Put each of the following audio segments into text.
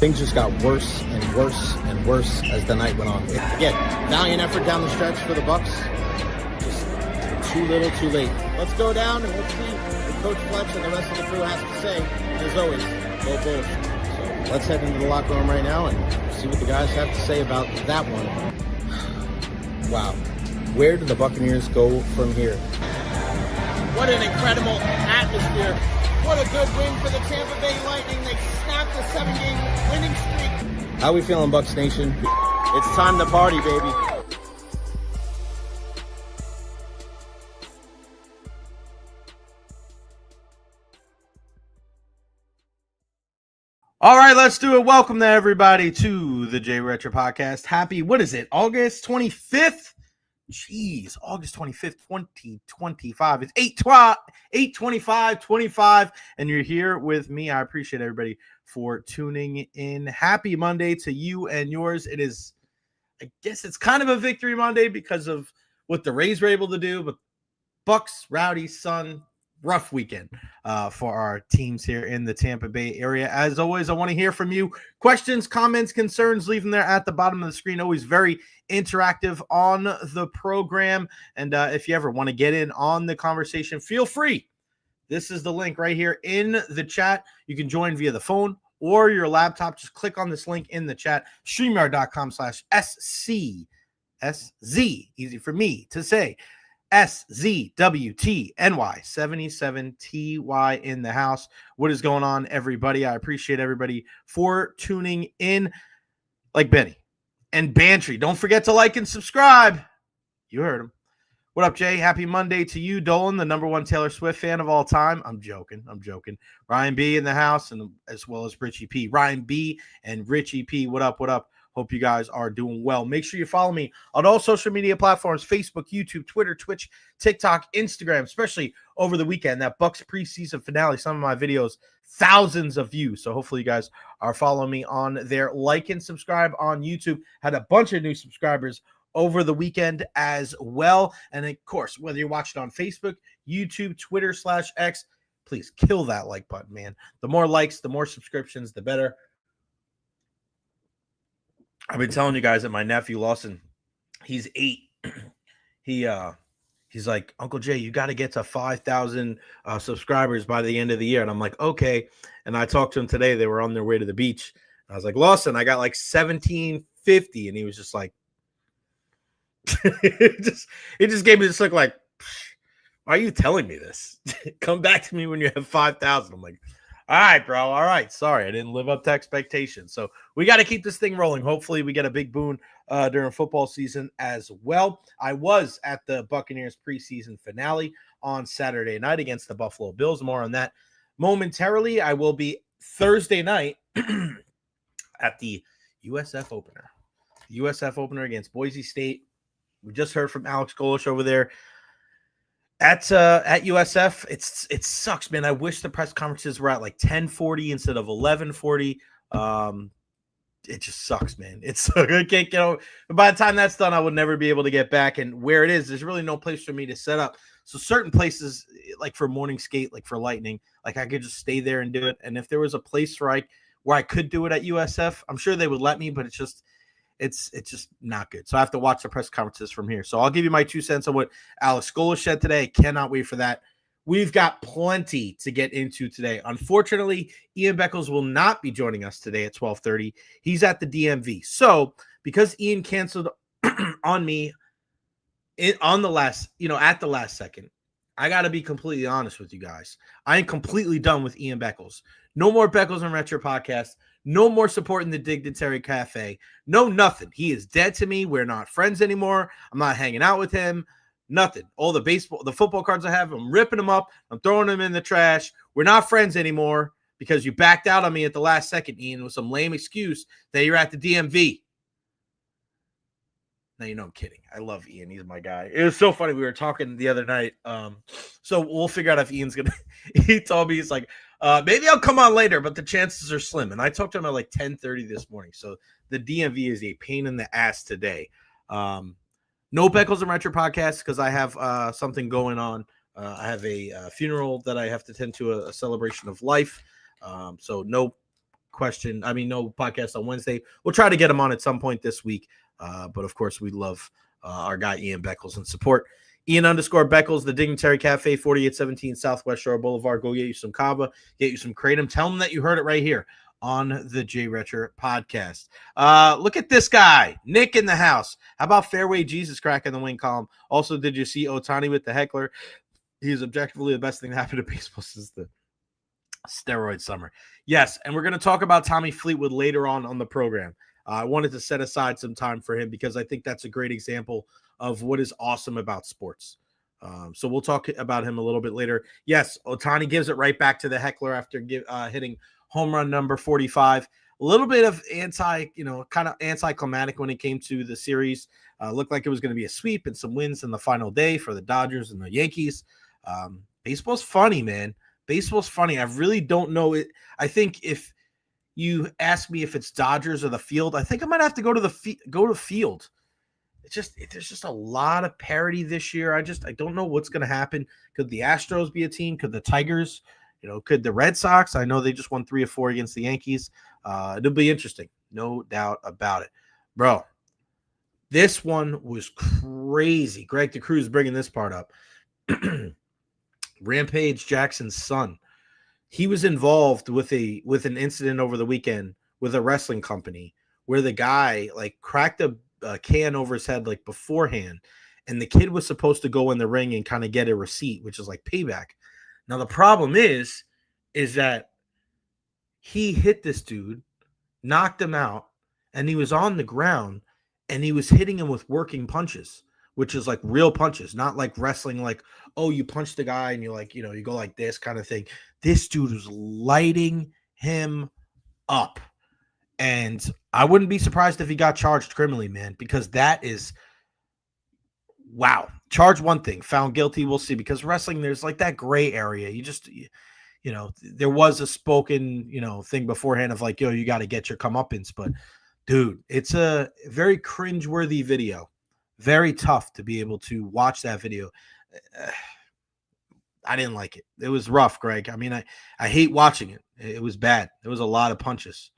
things just got worse and worse and worse as the night went on. Again, valiant effort down the stretch for the Bucs. Just too little, too late. Let's go down and let's see what Coach Fletch and the rest of the crew has to say. And as always, go Bulls. So let's head into the locker room right now and see what the guys have to say about that one. Wow. Where do the Buccaneers go from here? What an incredible atmosphere. What a good win for the Tampa Bay Lightning. They snapped a 7-game winning streak. How we feeling, Bucs Nation? It's time to party, baby. All right, let's do it. Welcome to everybody to the Recher podcast. Happy, what is it, August 25th? Jeez, August 25th, 2025. It's 8/25/25, and you're here with me. I appreciate everybody for tuning in. Happy Monday to you and yours. It is, I guess it's kind of a victory Monday because of what the Rays were able to do, but Bucks, Rowdy, Sun, rough weekend for our teams here in the Tampa Bay area. As always, I want to hear from you. Questions, comments, concerns, leave them there at the bottom of the screen. Always very interactive on the program. And if you ever want to get in on the conversation, feel free. This is the link right here in the chat. You can join via the phone or your laptop. Just click on this link in the chat, streamyard.com/SCSZ. Easy for me to say. SZWTNY 77TY in the house. What is going on, everybody? I appreciate everybody for tuning in. Like Benny and Bantry. Don't forget to like and subscribe. You heard him. What up, Jay? Happy Monday to you, Dolan, the number one Taylor Swift fan of all time. I'm joking. Ryan B in the house, and as well as Richie P. Ryan B and Richie P. What up? Hope you guys are doing well. Make sure you follow me on all social media platforms, Facebook, YouTube, Twitter, Twitch, TikTok, Instagram, especially over the weekend, that Bucks preseason finale. Some of my videos, thousands of views. So hopefully you guys are following me on there. Like and subscribe on YouTube. Had a bunch of new subscribers over the weekend as well. And of course, whether you're watching on Facebook, YouTube, Twitter /X, please kill that like button, man. The more likes, the more subscriptions, the better. I've been telling you guys that my nephew Lawson, he's 8. He's like, Uncle Jay, you got to get to 5,000 subscribers by the end of the year. And I'm like, okay. And I talked to him today. They were on their way to the beach. I was like, Lawson, I got like 1,750. And he was just like, it just gave me this look like, why are you telling me this? Come back to me when you have 5,000. I'm like, all right, bro. All right. Sorry, I didn't live up to expectations. So we got to keep this thing rolling. Hopefully we get a big boon during football season as well. I was at the Buccaneers preseason finale on Saturday night against the Buffalo Bills. More on that momentarily. I will be Thursday night at the USF opener. USF opener against Boise State. We just heard from Alex Golesh over there at USF. It sucks, man. I wish the press conferences were at like 10:40 instead of 11:40. It just sucks, man. It's I can't get over. But by the time that's done, I would never be able to get back. And where it is, there's really no place for me to set up. So certain places, like for morning skate, like for Lightning, like I could just stay there and do it. And if there was a place where I could do it at USF, I'm sure they would let me. But it's just not good. So I have to watch the press conferences from here. So I'll give you my 2 cents on what Alex Golesh said today. Cannot wait for that. We've got plenty to get into today. Unfortunately, Ian Beckles will not be joining us today at 12:30. He's at the DMV. So because Ian canceled on me at the last second, I got to be completely honest with you guys. I am completely done with Ian Beckles. No more Beckles and Recher podcast. No more supporting the Dignitary Cafe. No, nothing. He is dead to me. We're not friends anymore. I'm not hanging out with him. Nothing. All the football cards I have, I'm ripping them up. I'm throwing them in the trash. We're not friends anymore because you backed out on me at the last second, Ian, with some lame excuse that you're at the DMV. Now, you know I'm kidding. I love Ian. He's my guy. It was so funny. We were talking the other night. So we'll figure out if Ian's going to – he told me, he's like, maybe I'll come on later, but the chances are slim. And I talked to him at like 10:30 this morning. So the DMV is a pain in the ass today. No Beckles and Recher podcast because I have something going on. I have a funeral that I have to tend to, a celebration of life. So no no podcast on Wednesday. We'll try to get him on at some point this week. But of course, we love our guy Ian Beckles and support Ian_Beckles, the Dignitary Cafe, 4817 Southwest Shore Boulevard. Go get you some kava, get you some kratom. Tell them that you heard it right here on the Jay Recher podcast. Look at this guy, Nick in the house. How about Fairway Jesus cracking the wing column? Also, did you see Ohtani with the heckler? He's objectively the best thing that happened to baseball since the steroid summer. Yes, and we're going to talk about Tommy Fleetwood later on the program. I wanted to set aside some time for him because I think that's a great example of what is awesome about sports. So we'll talk about him a little bit later. Yes, Ohtani gives it right back to the heckler after hitting home run number 45. A little bit of kind of anticlimactic when it came to the series. Looked like it was going to be a sweep and some wins in the final day for the Dodgers and the Yankees. Baseball's funny, man. Baseball's funny. I really don't know it. I think if you ask me if it's Dodgers or the field, I think I might have to go to field. There's just a lot of parity this year. I don't know what's going to happen. Could the Astros be a team? Could the Tigers? Could the Red Sox? I know they just won 3 of 4 against the Yankees. It'll be interesting. No doubt about it. Bro, this one was crazy. Greg DeCruz bringing this part up. Rampage Jackson's son. He was involved with an incident over the weekend with a wrestling company where the guy cracked a can over his head beforehand, and the kid was supposed to go in the ring and kind of get a receipt, which is payback. Now the problem is that he hit this dude, knocked him out, and he was on the ground, and he was hitting him with working punches, which is real punches, not wrestling, oh, you punch the guy and you you go like this kind of thing. This dude was lighting him up. And I wouldn't be surprised if he got charged criminally, man, because that is, wow. Charge one thing, found guilty, we'll see. Because wrestling, there's that gray area. There was a spoken, thing beforehand of yo, you got to get your comeuppance. But, dude, it's a very cringeworthy video. Very tough to be able to watch that video. I didn't like it. It was rough, Greg. I mean, I hate watching it. It was bad. There was a lot of punches.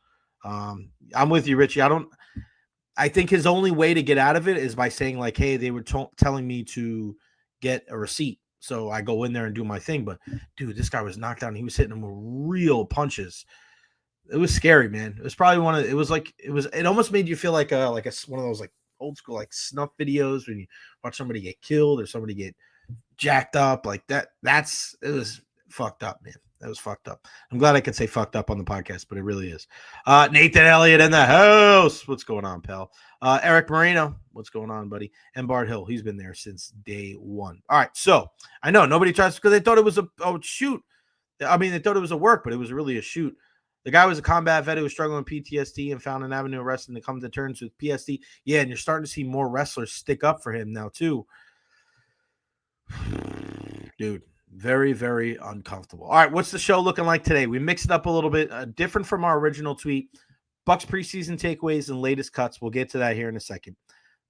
I'm with you, Richie. I think his only way to get out of it is by saying hey, they were telling me to get a receipt. So I go in there and do my thing. But dude, this guy was knocked down. He was hitting him with real punches. It was scary, man. It was probably it almost made you feel like one of those old school snuff videos when you watch somebody get killed or somebody get jacked up that. It was fucked up, man. That was fucked up. I'm glad I could say fucked up on the podcast, but it really is. Nathan Elliott in the house. What's going on, pal? Eric Moreno. What's going on, buddy? And Bart Hill. He's been there since day one. All right. So I know nobody tries because they thought it was a shoot. I mean, they thought it was a work, but it was really a shoot. The guy was a combat vet who was struggling with PTSD and found an avenue of wrestling to come to terms with PTSD. Yeah, and you're starting to see more wrestlers stick up for him now, too. Dude. Very, very uncomfortable. All right, what's the show looking like today? We mixed it up a little bit, different from our original tweet. Bucks preseason takeaways and latest cuts. We'll get to that here in a second.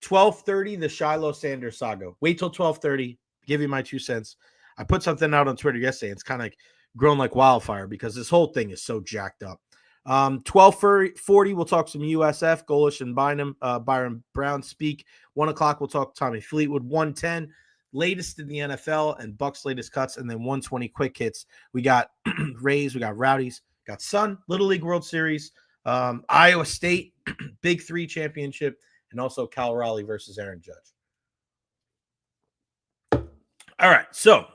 12:30, the Shiloh Sanders saga. Wait till 12:30. Give you my 2 cents. I put something out on Twitter yesterday. It's kind of grown like wildfire because this whole thing is so jacked up. 12:40, we'll talk some USF. Golesh and Byrum Brown speak. 1 o'clock, we'll talk Tommy Fleetwood. 1:10. Latest in the NFL and Bucks latest cuts, and then 1:20 quick hits. We got Rays, we got Rowdies, got Sun, Little League World Series, Iowa State, Big 3 championship, and also Cal Raleigh versus Aaron Judge. All right, so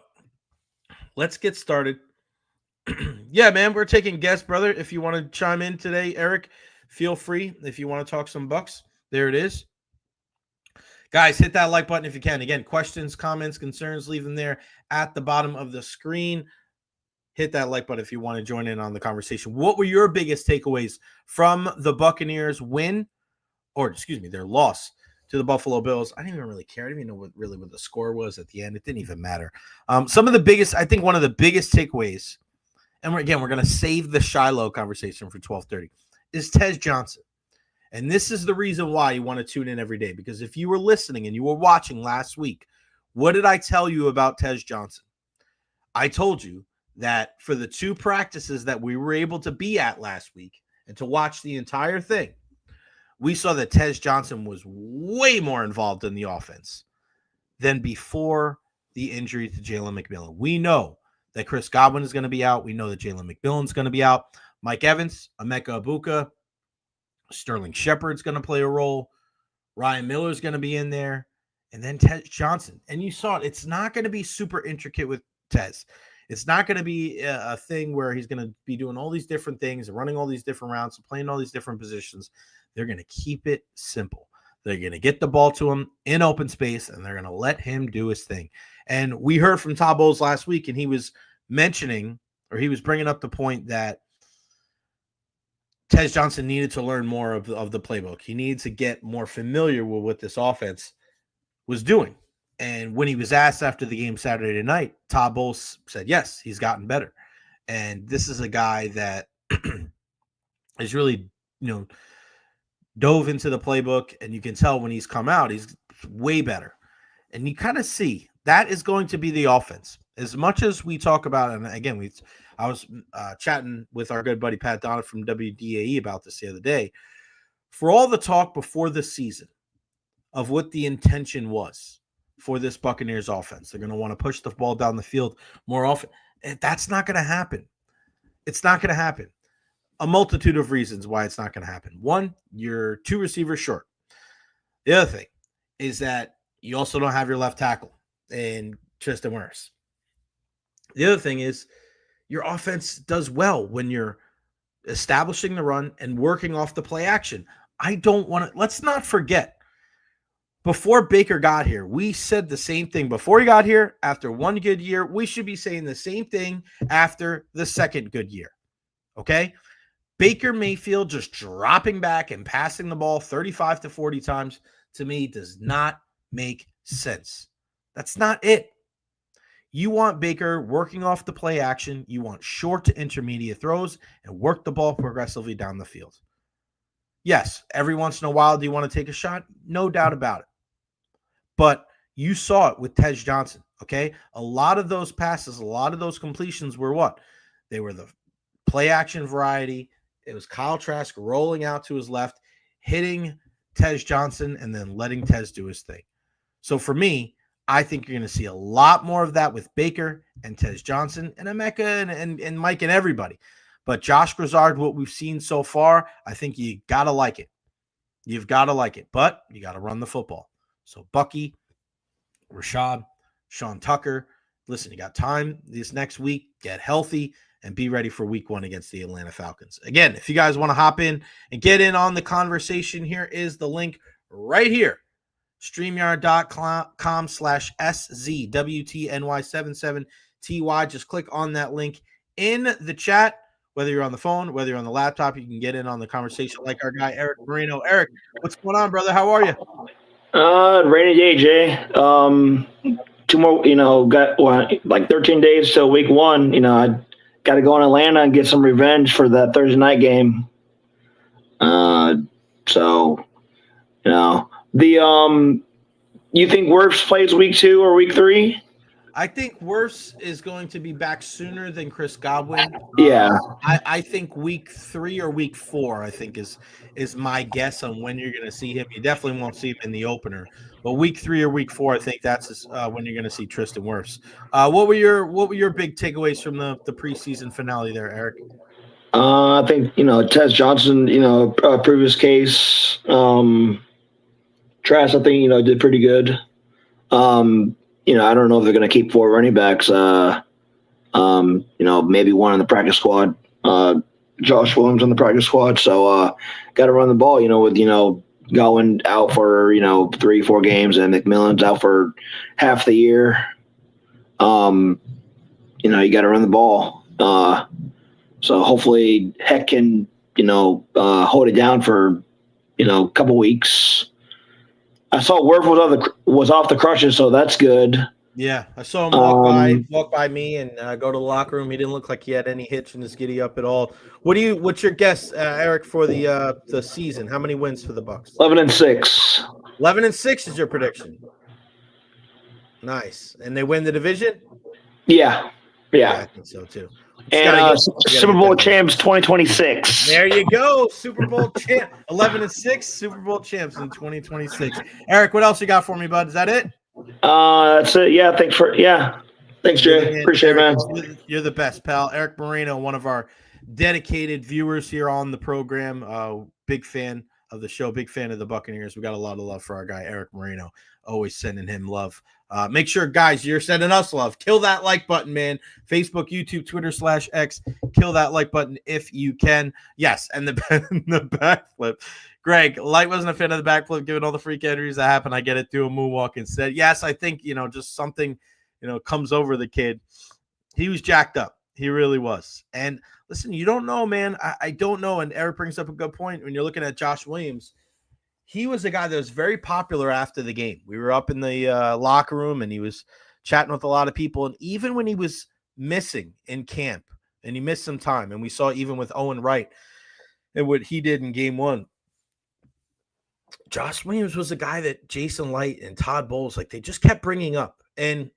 let's get started. Yeah, man, we're taking guests, brother. If you want to chime in today, Eric, feel free. If you want to talk some Bucks, there it is. Guys, hit that like button if you can. Again, questions, comments, concerns, leave them there at the bottom of the screen. Hit that like button if you want to join in on the conversation. What were your biggest takeaways from the Buccaneers win, their loss to the Buffalo Bills? I didn't even really care. I didn't even know what the score was at the end. It didn't even matter. Some of the biggest, I think one of the biggest takeaways, and we're going to save the Shiloh conversation for 12:30, is Tez Johnson. And this is the reason why you want to tune in every day. Because if you were listening and you were watching last week, what did I tell you about Tez Johnson? I told you that for the 2 practices that we were able to be at last week, and to watch the entire thing, we saw that Tez Johnson was way more involved in the offense than before the injury to Jalen McMillan. We know that Chris Godwin is going to be out. We know that Jalen McMillan's going to be out. Mike Evans, Emeka Ibuka, Sterling Shepard's going to play a role. Ryan Miller's going to be in there. And then Tez Johnson. And you saw it. It's not going to be super intricate with Tez. It's not going to be a thing where he's going to be doing all these different things, running all these different routes, playing all these different positions. They're going to keep it simple. They're going to get the ball to him in open space, and they're going to let him do his thing. And we heard from Todd Bowles last week, and he was mentioning, or he was bringing up the point that Tez Johnson needed to learn more of the playbook. He needed to get more familiar with what this offense was doing. And when he was asked after the game Saturday night, Todd Bowles said, yes, he's gotten better. And this is a guy that is really, dove into the playbook, and you can tell when he's come out, he's way better. And you kind of see that is going to be the offense. As much as we talk about, and again, I was chatting with our good buddy Pat Donner from WDAE about this the other day. For all the talk before the season of what the intention was for this Buccaneers offense, they're going to want to push the ball down the field more often. That's not going to happen. It's not going to happen. A multitude of reasons why it's not going to happen. One, you're 2 receivers short. The other thing is that you also don't have your left tackle in Tristan Wirfs. The other thing is your offense does well when you're establishing the run and working off the play action. Let's not forget, before Baker got here, we said the same thing. Before he got here, after one good year, we should be saying the same thing after the second good year. Okay? Baker Mayfield just dropping back and passing the ball 35 to 40 times, to me, does not make sense. That's not it. You want Baker working off the play action. You want short to intermediate throws and work the ball progressively down the field. Yes, every once in a while, do you want to take a shot? No doubt about it. But you saw it with Tez Johnson, okay? A lot of those passes, a lot of those completions were what? They were the play action variety. It was Kyle Trask rolling out to his left, hitting Tez Johnson, and then letting Tez do his thing. So for me, I think you're going to see a lot more of that with Baker and Tez Johnson and Emeka and Mike and everybody. But Josh Grizzard, what we've seen so far, I think you got to like it. You've got to like it. But you got to run the football. So Bucky, Rashad, Sean Tucker, listen, you got time this next week. Get healthy and be ready for week 1 against the Atlanta Falcons. Again, if you guys want to hop in and get in on the conversation, here is the link right here. StreamYard.com/SZWTNY77TY. Just click on that link in the chat. Whether you're on the phone, whether you're on the laptop, you can get in on the conversation like our guy, Eric Moreno. Eric, what's going on, brother? How are you? Rainy day, Jay. 2 more, got like 13 days till week 1. I got to go in Atlanta and get some revenge for that Thursday night game. You think Wirfs plays week 2 or week 3? I think Wirfs is going to be back sooner than Chris Godwin. Yeah. I think week 3 or week 4, I think is my guess on when you're going to see him. You definitely won't see him in the opener, but week 3 or week 4, I think that's when you're going to see Tristan Wirfs. What were your big takeaways from the preseason finale there, Eric? I think Tez Johnson, previous case, Trask, I think did pretty good. I don't know if they're going to keep 4 running backs. Maybe one on the practice squad. Josh Williams on the practice squad. So got to run the ball. With going out for 3-4 games and McMillan's out for half the year. You got to run the ball. So hopefully Heck can hold it down for a couple weeks. I saw Wirfs was off the crutches, so that's good. Yeah, I saw him walk by me and go to the locker room. He didn't look like he had any hitch in his giddy up at all. What's your guess, Eric, for the season? How many wins for the Bucs? 11-6. 11-6 is your prediction. Nice, and they win the division. Yeah. Yeah. I think so too. And Super Bowl champs 2026. There you go. Super Bowl champ 11-6, Super Bowl champs in 2026. Eric, what else you got for me, bud? Is that it? That's it. Yeah. Thanks, Jay. Appreciate Eric, it, man. You're the best, pal. Eric Moreno, one of our dedicated viewers here on the program. Big fan of the show, big fan of the Buccaneers. We got a lot of love for our guy, Eric Moreno. Always sending him love. Make sure, guys, you're sending us love. Kill that like button, man. Facebook, YouTube, Twitter /X. Kill that like button if you can. Yes, and the backflip. Greg, Light wasn't a fan of the backflip, given all the freak injuries that happened. I get it, do a moonwalk instead. Yes, I think, just something, comes over the kid. He was jacked up. He really was. And listen, you don't know, man. I don't know. And Eric brings up a good point. When you're looking at Josh Williams, he was a guy that was very popular after the game. We were up in the locker room, and he was chatting with a lot of people. And even when he was missing in camp, and he missed some time, and we saw even with Owen Wright and what he did in game 1, Josh Williams was a guy that Jason Light and Todd Bowles, they just kept bringing up. And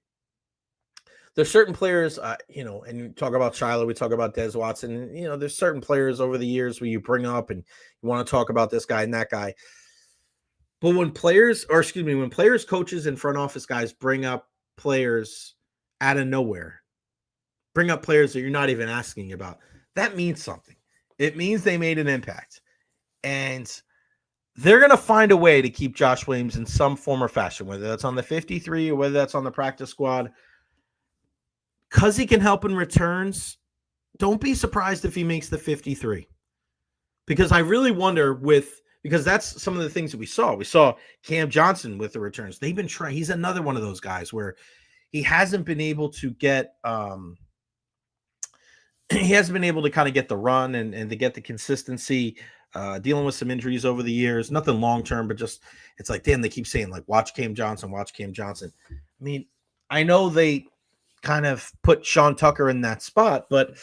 there's certain players, and you talk about Shiloh, we talk about Des Watson, and, there's certain players over the years where you bring up and you want to talk about this guy and that guy. But when players, coaches, and front office guys bring up players out of nowhere, bring up players that you're not even asking about, that means something. It means they made an impact. And they're going to find a way to keep Josh Williams in some form or fashion, whether that's on the 53 or whether that's on the practice squad. Because he can help in returns, don't be surprised if he makes the 53. Because I really wonder because that's some of the things that we saw. We saw Cam Johnson with the returns. They've been trying. He's another one of those guys where he hasn't been able to get he hasn't been able to kind of get the run and to get the consistency, dealing with some injuries over the years. Nothing long-term, but just it's damn, they keep saying, watch Cam Johnson, watch Cam Johnson. I mean, I know they kind of put Sean Tucker in that spot, but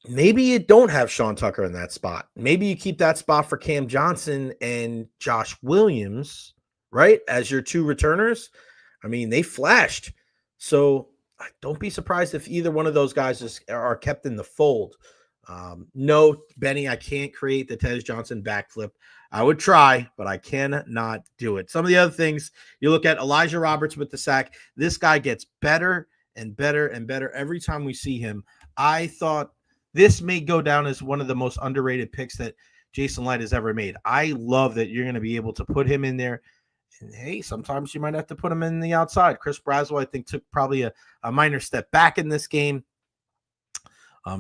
maybe you don't have Sean Tucker in that spot. Maybe you keep that spot for Cam Johnson and Josh Williams, right, as your two returners. I mean, they flashed. So don't be surprised if either one of those guys are kept in the fold. No, Benny, I can't create the Tez Johnson backflip. I would try, but I cannot do it. Some of the other things, you look at Elijah Roberts with the sack. This guy gets better and better and better every time we see him. I thought this may go down as one of the most underrated picks that Jason Light has ever made. I love that you're going to be able to put him in there. And, hey, sometimes you might have to put him in the outside. Chris Braswell, I think, took probably a minor step back in this game.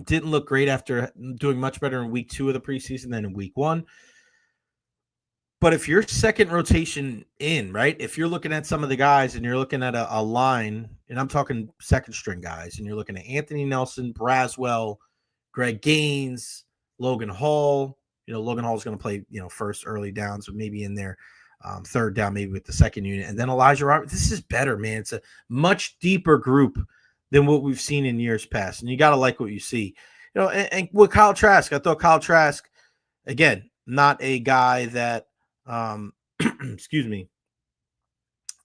Didn't look great after doing much better in week 2 of the preseason than in week 1. But if you're second rotation in, right, if you're looking at some of the guys and you're looking at a line, and I'm talking second string guys, and you're looking at Anthony Nelson, Braswell, Greg Gaines, Logan Hall. Logan Hall is going to play, first early downs, but maybe in there, third down, maybe with the second unit. And then Elijah Roberts. This is better, man. It's a much deeper group than what we've seen in years past. And you got to like what you see. And with Kyle Trask, I thought Kyle Trask, again, not a guy that, excuse me,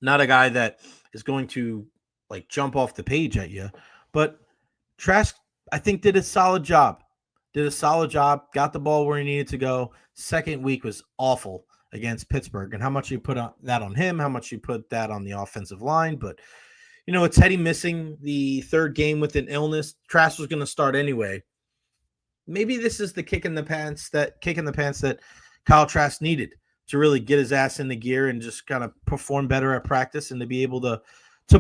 not a guy that is going to jump off the page at you, but Trask, I think, did a solid job. Got the ball where he needed to go. Second week was awful against Pittsburgh. And how much you put that on him, how much you put that on the offensive line. But, with Teddy missing the third game with an illness, Trask was going to start anyway. Maybe this is the kick in the pants that Kyle Trask needed to really get his ass into gear and just kind of perform better at practice and to be able to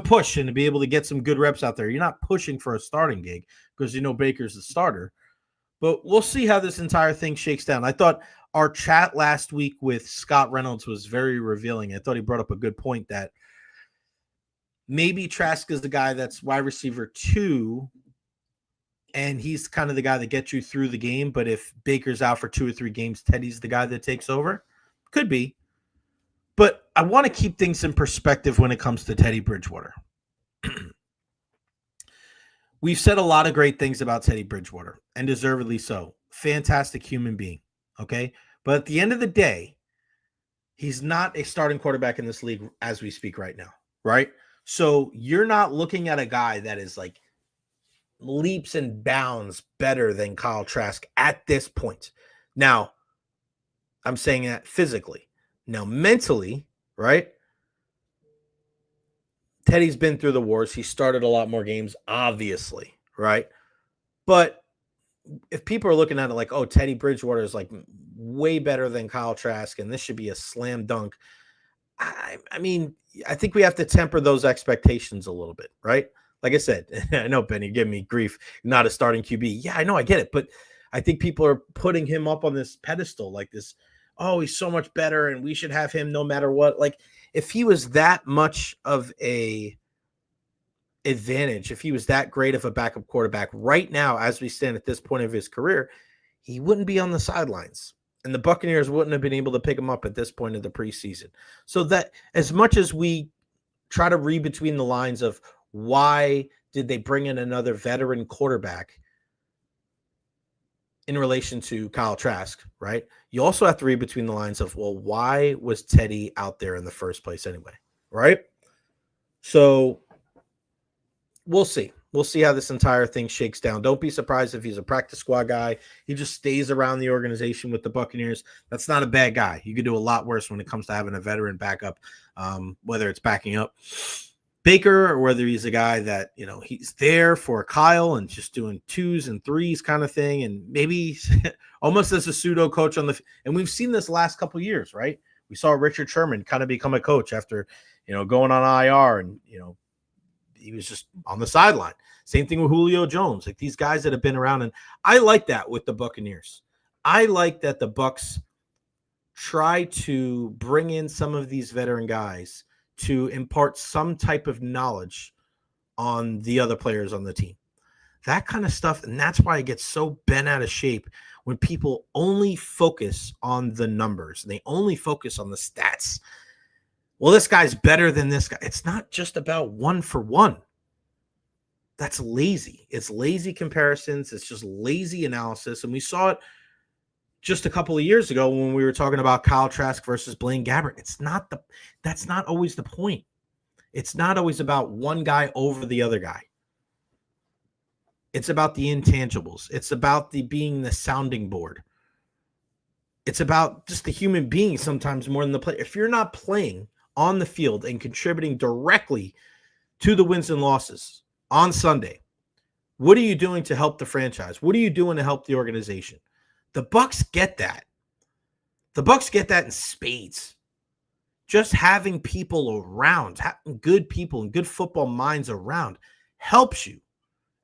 push and to be able to get some good reps out there. You're not pushing for a starting gig because Baker's the starter. But we'll see how this entire thing shakes down. I thought our chat last week with Scott Reynolds was very revealing. I thought he brought up a good point that maybe Trask is the guy that's wide receiver 2, and he's kind of the guy that gets you through the game. But if Baker's out for 2 or 3 games, Teddy's the guy that takes over. Could be. But I want to keep things in perspective when it comes to Teddy Bridgewater. We've said a lot of great things about Teddy Bridgewater, and deservedly so. Fantastic human being, okay? But at the end of the day, he's not a starting quarterback in this league as we speak right now, right? So you're not looking at a guy that is leaps and bounds better than Kyle Trask at this point. Now, I'm saying that physically. Now, mentally, right? Teddy's been through the wars. He started a lot more games, obviously, right? But if people are looking at it like, oh, Teddy Bridgewater is like way better than Kyle Trask, and this should be a slam dunk. I mean, I think we have to temper those expectations a little bit, right? Like I said, I know, Ben, you're giving me grief, not a starting QB. Yeah, I know, I get it. But I think people are putting him up on this pedestal like this, oh, he's so much better and we should have him no matter what. Like, if he was that much of a advantage, if he was that great of a backup quarterback right now, as we stand at this point of his career, he wouldn't be on the sidelines. And the Buccaneers wouldn't have been able to pick him up at this point of the preseason. So that as much as we try to read between the lines of why did they bring in another veteran quarterback in relation to Kyle Trask, right? You also have to read between the lines of, well, why was Teddy out there in the first place anyway, right? So we'll see. We'll see how this entire thing shakes down. Don't be surprised if he's a practice squad guy. He just stays around the organization with the Buccaneers. That's not a bad guy. You could do a lot worse when it comes to having a veteran backup, whether it's backing up Baker or whether he's a guy that, you know, he's there for Kyle and just doing 2s and 3s kind of thing. And maybe almost as a pseudo coach on the, and we've seen this last couple of years, right? We saw Richard Sherman kind of become a coach after, you know, going on IR and, you know, he was just on the sideline. Same thing with Julio Jones, like these guys that have been around. And I like that with the Buccaneers. I like that the Bucs try to bring in some of these veteran guys to impart some type of knowledge on the other players on the team. That kind of stuff. And that's why it gets so bent out of shape when people only focus on the numbers. They only focus on the stats. Well, this guy's better than this guy. It's not just about one for one. That's lazy. It's lazy comparisons. It's just lazy analysis. And we saw it just a couple of years ago when we were talking about Kyle Trask versus Blaine Gabbert. That's not always the point. It's not always about one guy over the other guy. It's about the intangibles. It's about being the sounding board. It's about just the human being sometimes more than the player. If you're not playing on the field and contributing directly to the wins and losses on Sunday, what are you doing to help the franchise? What are you doing to help the organization? The Bucs get that. The Bucs get that in spades. Just having people around, having good people and good football minds around helps you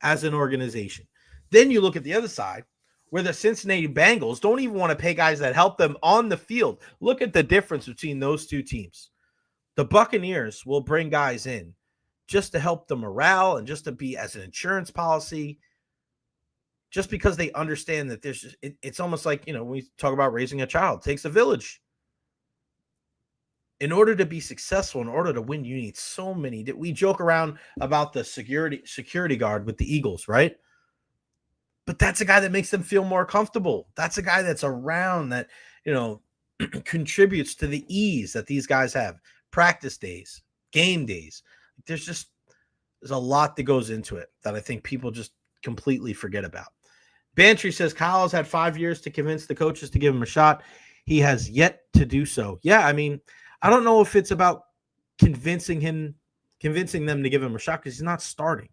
as an organization. Then you look at the other side where the Cincinnati Bengals don't even want to pay guys that help them on the field. Look at the difference between those two teams. The Buccaneers will bring guys in just to help the morale and just to be as an insurance policy, just because they understand that there's it's almost like, you know, when we talk about raising a child, it takes a village. In order to be successful, in order to win, you need so many. We joke around about the security guard with the Eagles, right? But that's a guy that makes them feel more comfortable. That's a guy that's around that, you know, contributes to the ease that these guys have. Practice days, game days. There's a lot that goes into it that I think people just completely forget about. Bantry says Kyle has had 5 years to convince the coaches to give him a shot. He has yet to do so. Yeah, I mean, I don't know if it's about convincing them to give him a shot because he's not starting,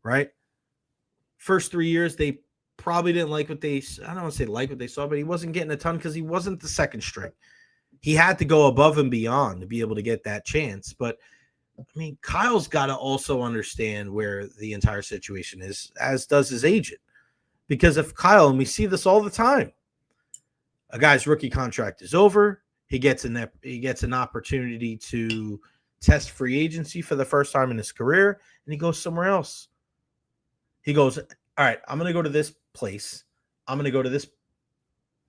right? First 3 years, they probably didn't like what I don't want to say like what they saw, but he wasn't getting a ton because he wasn't the second string. He had to go above and beyond to be able to get that chance. But, I mean, Kyle's got to also understand where the entire situation is, as does his agent. Because if Kyle, and we see this all the time, a guy's rookie contract is over, he gets an opportunity to test free agency for the first time in his career, and he goes somewhere else. He goes, all right, I'm going to go to this place. I'm going to go to this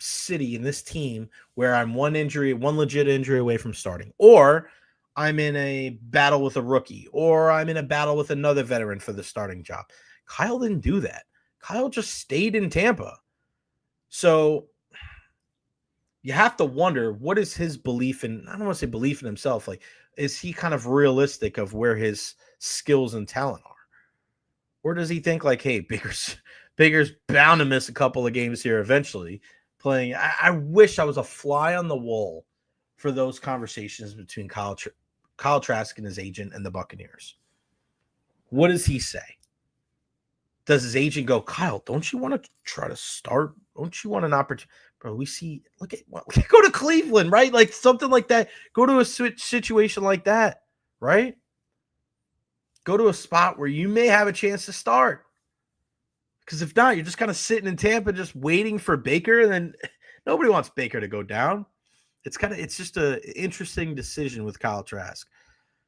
city and this team where I'm one legit injury away from starting. Or I'm in a battle with a rookie, or I'm in a battle with another veteran for the starting job. Kyle didn't do that. Kyle just stayed in Tampa. So you have to wonder, what is his belief in, I don't want to say belief in himself. Like, is he kind of realistic of where his skills and talent are? Or does he think like, hey, Baker's bound to miss a couple of games here eventually playing? I wish I was a fly on the wall for those conversations between Kyle Trask and his agent and the Buccaneers. What does he say? Does his agent go, Kyle, don't you want to try to start? Don't you want an opportunity? Bro, we see, go to Cleveland, right? Like something like that. Go to a situation like that, right? Go to a spot where you may have a chance to start. Because if not, you're just kind of sitting in Tampa just waiting for Baker, and then nobody wants Baker to go down. It's just an interesting decision with Kyle Trask.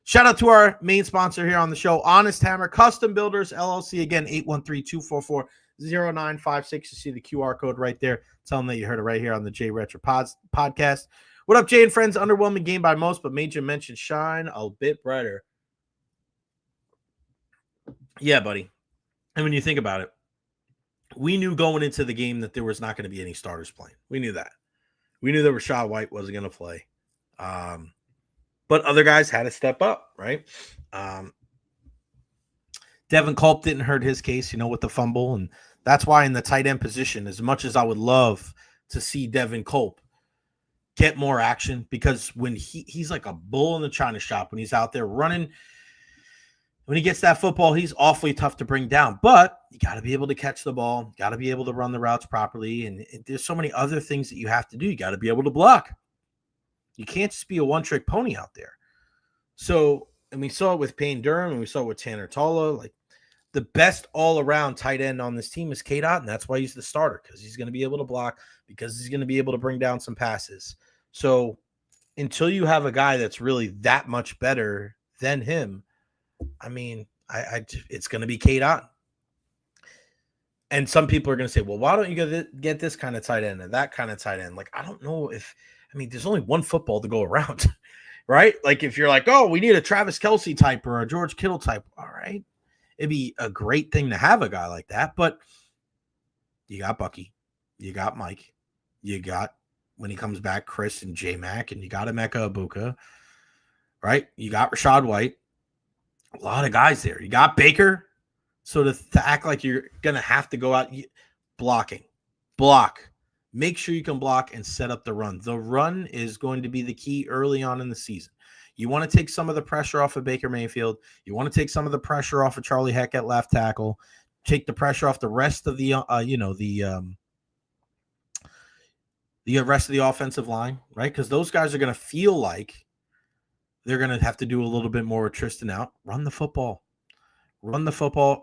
Shout out to our main sponsor here on the show, Honest Hammer Custom Builders LLC. Again, 813-244-0956. You see the QR code right there. Tell them that you heard it right here on the Jay Recher podcast. What up, Jay and friends? Underwhelming game by most, but made you mention shine a bit brighter. Yeah, buddy. And when you think about it, we knew going into the game that there was not going to be any starters playing. We knew that. We knew that Rashad White wasn't going to play. But other guys had to step up, right? Devin Culp didn't hurt his case, with the fumble. And that's why in the tight end position, as much as I would love to see Devin Culp get more action, because when he's like a bull in the china shop when he's out there running, when he gets that football, he's awfully tough to bring down. But you got to be able to catch the ball, got to be able to run the routes properly. And there's so many other things that you have to do. You got to be able to block. You can't just be a one-trick pony out there. So, and we saw it with Payne Durham, and we saw it with Tanner Tala. Like, the best all-around tight end on this team is K-Dot, and that's why he's the starter, because he's going to be able to block, because he's going to be able to bring down some passes. So, until you have a guy that's really that much better than him, I mean, it's going to be K-Dot. And some people are going to say, well, why don't you get this kind of tight end and that kind of tight end? Like, I don't know there's only one football to go around, right? Like, if you're like, oh, we need a Travis Kelce type or a George Kittle type, all right. It'd be a great thing to have a guy like that. But you got Bucky, you got Mike, you got, when he comes back, Chris and J-Mac, and you got Emeka Ibuka, right? You got Rashad White. A lot of guys there. You got Baker. So to act like you're going to have to go out block. Make sure you can block and set up the run. The run is going to be the key early on in the season. You want to take some of the pressure off of Baker Mayfield. You want to take some of the pressure off of Charlie Heck at left tackle. Take the pressure off the rest of the rest of the offensive line, right? Because those guys are going to feel like they're going to have to do a little bit more with Tristan out. Run the football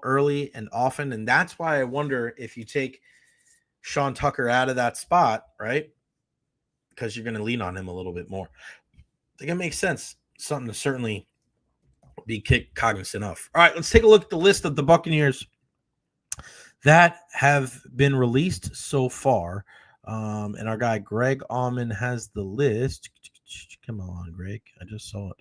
early and often. And that's why I wonder if you take Sean Tucker out of that spot, right? Because you're going to lean on him a little bit more. I think it makes sense. Something to certainly be cognizant of. All right, let's take a look at the list of the Buccaneers that have been released so far. And our guy Greg Allman has the list. Come on, Greg. I just saw it.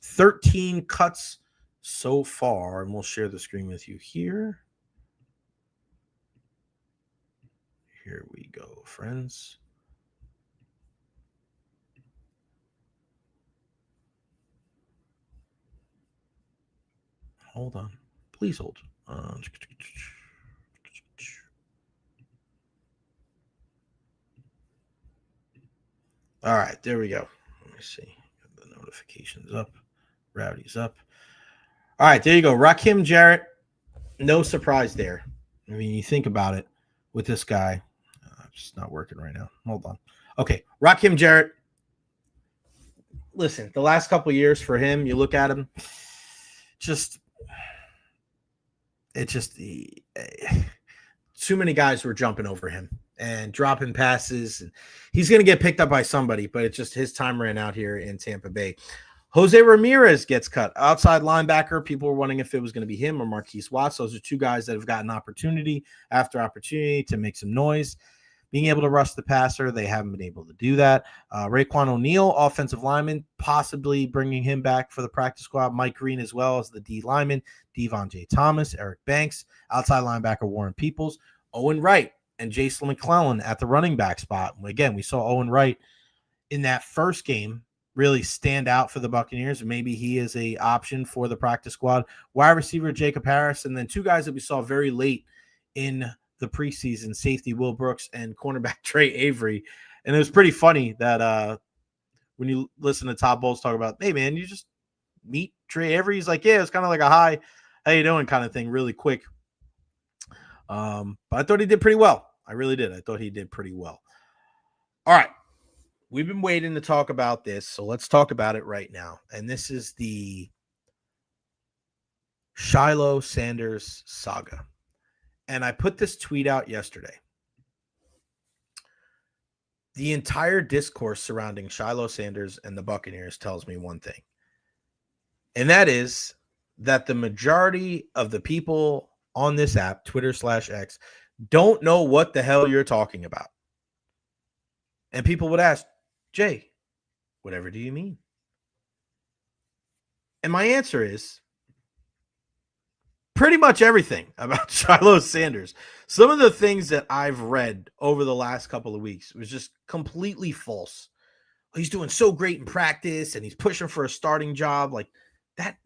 13 cuts so far, and we'll share the screen with you here. Here we go, friends. Hold on. Please hold. All right, there we go. Let me see. The notifications up. Rowdy's up. All right, there you go. Rakim Jarrett. No surprise there. I mean, you think about it with this guy. It's not working right now. Hold on. Okay, Rakim Jarrett. Listen, the last couple of years for him, you look at him, too many guys were jumping over him and dropping passes. And he's going to get picked up by somebody, but it's just his time ran out here in Tampa Bay. Jose Ramirez gets cut. Outside linebacker. People were wondering if it was going to be him or Marquise Watts. Those are two guys that have gotten opportunity after opportunity to make some noise. Being able to rush the passer, they haven't been able to do that. Raekwon O'Neal, offensive lineman, possibly bringing him back for the practice squad. Mike Green as well as the D lineman. Devon J. Thomas, Eric Banks, outside linebacker Warren Peoples, Owen Wright, and Jason McClellan at the running back spot. Again, we saw Owen Wright in that first game really stand out for the Buccaneers. Maybe he is a option for the practice squad. Wide receiver Jacob Harris, and then two guys that we saw very late in the preseason, safety Will Brooks and cornerback Trey Avery. And it was pretty funny that when you listen to Todd Bowles talk about, hey, man, you just meet Trey Avery? He's like, yeah, it's kind of like a hi, how you doing kind of thing, really quick. But I thought he did pretty well. I really did. I thought he did pretty well. All right. We've been waiting to talk about this, so let's talk about it right now. And this is the Shiloh Sanders saga. And I put this tweet out yesterday. The entire discourse surrounding Shiloh Sanders and the Buccaneers tells me one thing. And that is that the majority of the people on this app, Twitter/X, don't know what the hell you're talking about. And people would ask, Jay, whatever do you mean? And my answer is pretty much everything about Shiloh Sanders. Some of the things that I've read over the last couple of weeks was just completely false. He's doing so great in practice and he's pushing for a starting job. Like, that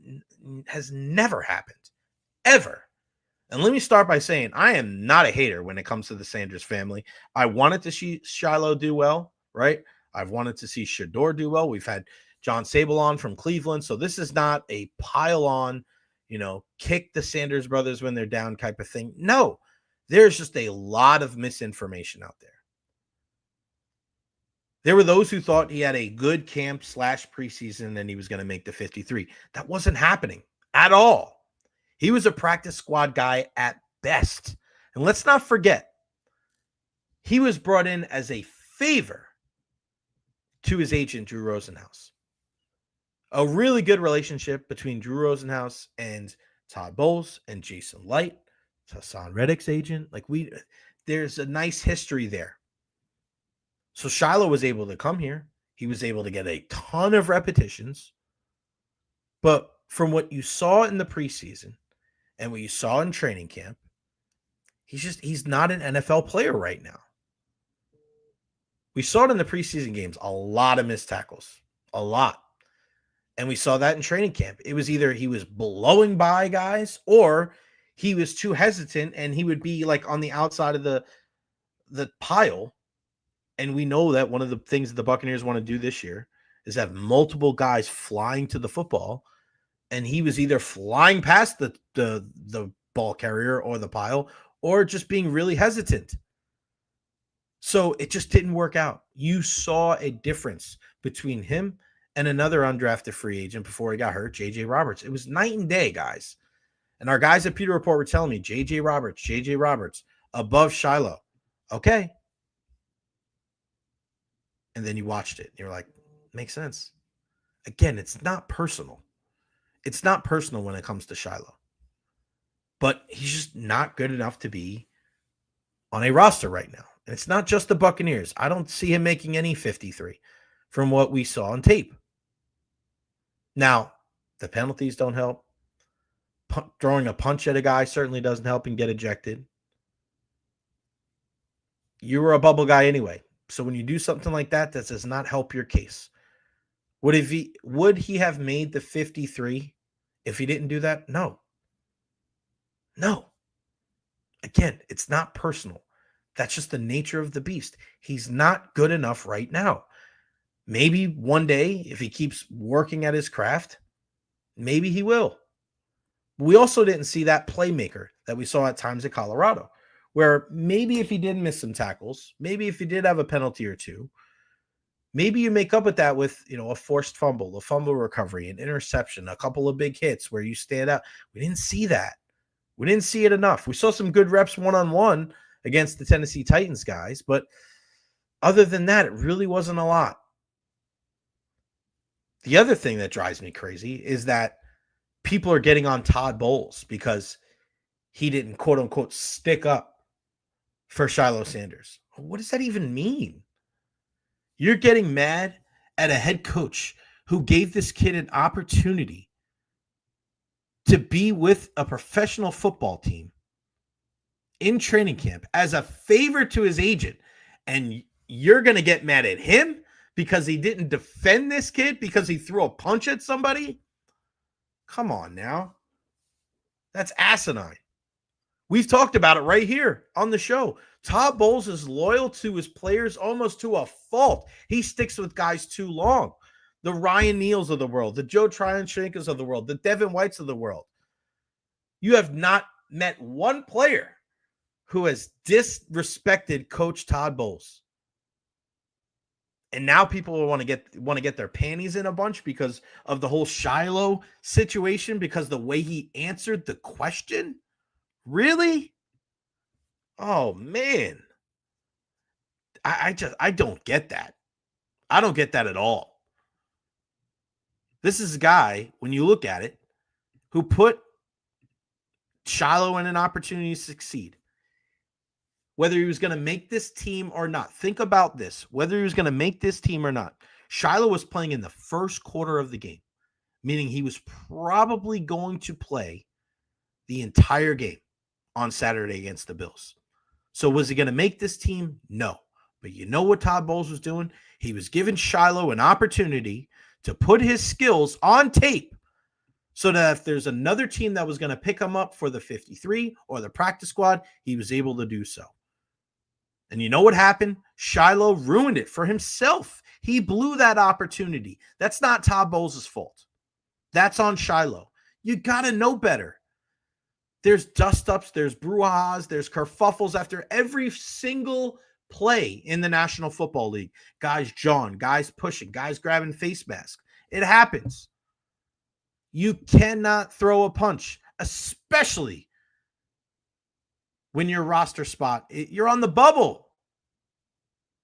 has never happened, ever. And let me start by saying I am not a hater when it comes to the Sanders family. I wanted to see Shiloh do well, right? I've wanted to see Shador do well. We've had John Sable on from Cleveland. So this is not a pile on, kick the Sanders brothers when they're down type of thing. No, there's just a lot of misinformation out there. There were those who thought he had a good camp / preseason and he was going to make the 53. That wasn't happening at all. He was a practice squad guy at best. And let's not forget, he was brought in as a favor to his agent, Drew Rosenhaus. A really good relationship between Drew Rosenhaus and Todd Bowles and Jason Light, Hassan Reddick's agent. There's a nice history there. So Shiloh was able to come here. He was able to get a ton of repetitions. But from what you saw in the preseason and what you saw in training camp, he's not an NFL player right now. We saw it in the preseason games, a lot of missed tackles, a lot. And we saw that in training camp. It was either he was blowing by guys or he was too hesitant and he would be like on the outside of the pile. And we know that one of the things that the Buccaneers want to do this year is have multiple guys flying to the football. And he was either flying past the ball carrier or the pile or just being really hesitant. So it just didn't work out. You saw a difference between him and another undrafted free agent before he got hurt, J.J. Roberts. It was night and day, guys. And our guys at Pewter Report were telling me, J.J. Roberts, above Shiloh. Okay. And then you watched it. You're like, makes sense. Again, it's not personal. It's not personal when it comes to Shiloh. But he's just not good enough to be on a roster right now. And it's not just the Buccaneers. I don't see him making any 53 from what we saw on tape. Now, the penalties don't help. Throwing a punch at a guy certainly doesn't help and get ejected. You were a bubble guy anyway. So when you do something like that, that does not help your case. Would he have made the 53 if he didn't do that? No. Again, it's not personal. That's just the nature of the beast. He's not good enough right now. Maybe one day, if he keeps working at his craft, maybe he will. We also didn't see that playmaker that we saw at times at Colorado, where maybe if he did miss some tackles, maybe if he did have a penalty or two, maybe you make up with that with, a forced fumble, a fumble recovery, an interception, a couple of big hits where you stand out. We didn't see that. We didn't see it enough. We saw some good reps one-on-one against the Tennessee Titans guys, but other than that, it really wasn't a lot. The other thing that drives me crazy is that people are getting on Todd Bowles because he didn't, quote unquote, stick up for Shiloh Sanders. What does that even mean? You're getting mad at a head coach who gave this kid an opportunity to be with a professional football team in training camp as a favor to his agent, and you're going to get mad at him because he didn't defend this kid because he threw a punch at somebody? Come on now. That's asinine. We've talked about it right here on the show. Todd Bowles is loyal to his players almost to a fault. He sticks with guys too long. The Ryan Neals of the world, the Joe Tryon-Shankas of the world, the Devin Whites of the world. You have not met one player who has disrespected Coach Todd Bowles. And now people want to get their panties in a bunch because of the whole Shiloh situation, because the way he answered the question. Really? Oh man. I don't get that. I don't get that at all. This is a guy, when you look at it, who put Shiloh in an opportunity to succeed. Whether he was going to make this team or not. Think about this. Whether he was going to make this team or not. Shiloh was playing in the first quarter of the game, meaning he was probably going to play the entire game on Saturday against the Bills. So was he going to make this team? No. But you know what Todd Bowles was doing? He was giving Shiloh an opportunity to put his skills on tape so that if there's another team that was going to pick him up for the 53 or the practice squad, he was able to do so. And you know what happened? Shiloh ruined it for himself. He blew that opportunity. That's not Todd Bowles' fault. That's on Shiloh. You got to know better. There's dust-ups, there's brouhahas, there's kerfuffles after every single play in the National Football League. Guys jawing, guys pushing, guys grabbing face masks. It happens. You cannot throw a punch, especially when your roster spot, you're on the bubble.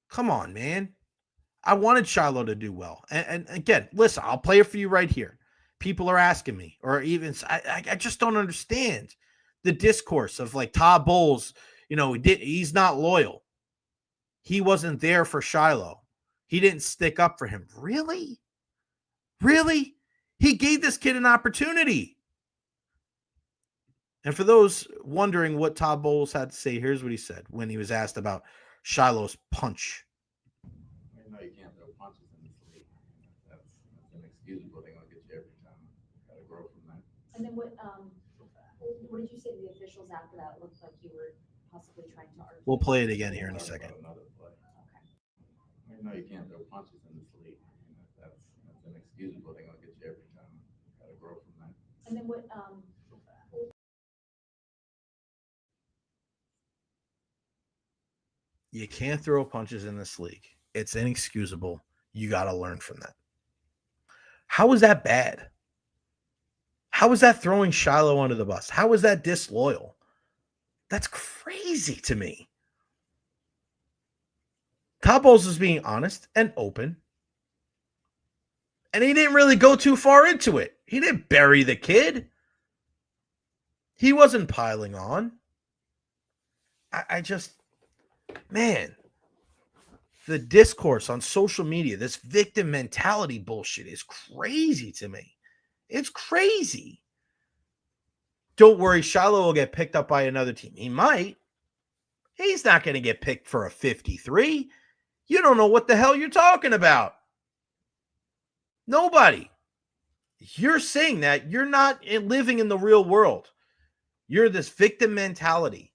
Come on, man. I wanted Shiloh to do well. And again, listen, I'll play it for you right here. People are asking me, or even, I just don't understand the discourse of like Todd Bowles, he's not loyal. He wasn't there for Shiloh. He didn't stick up for him. Really? Really? He gave this kid an opportunity. And for those wondering what Todd Bowles had to say, here's what he said when he was asked about Shiloh's punch. No, you can't throw punches in this league. That's inexcusable. They're going to get you every time. Got to grow from that. And then what did you say to the officials after that? It looked like you were possibly trying to argue. We'll play it again here in a second. Another play. Okay. No, you can't throw punches in this league. That's inexcusable. They're going to get you every time. Got to grow from that. And then what You can't throw punches in this league. It's inexcusable. You got to learn from that. How is that bad? How is that throwing Shiloh under the bus? How is that disloyal? That's crazy to me. Todd Bowles is being honest and open. And he didn't really go too far into it. He didn't bury the kid. He wasn't piling on. Man, the discourse on social media, this victim mentality bullshit is crazy to me. It's crazy. Don't worry, Shiloh will get picked up by another team. He might. He's not going to get picked for a 53. You don't know what the hell you're talking about. Nobody. You're saying that. You're not living in the real world. You're this victim mentality.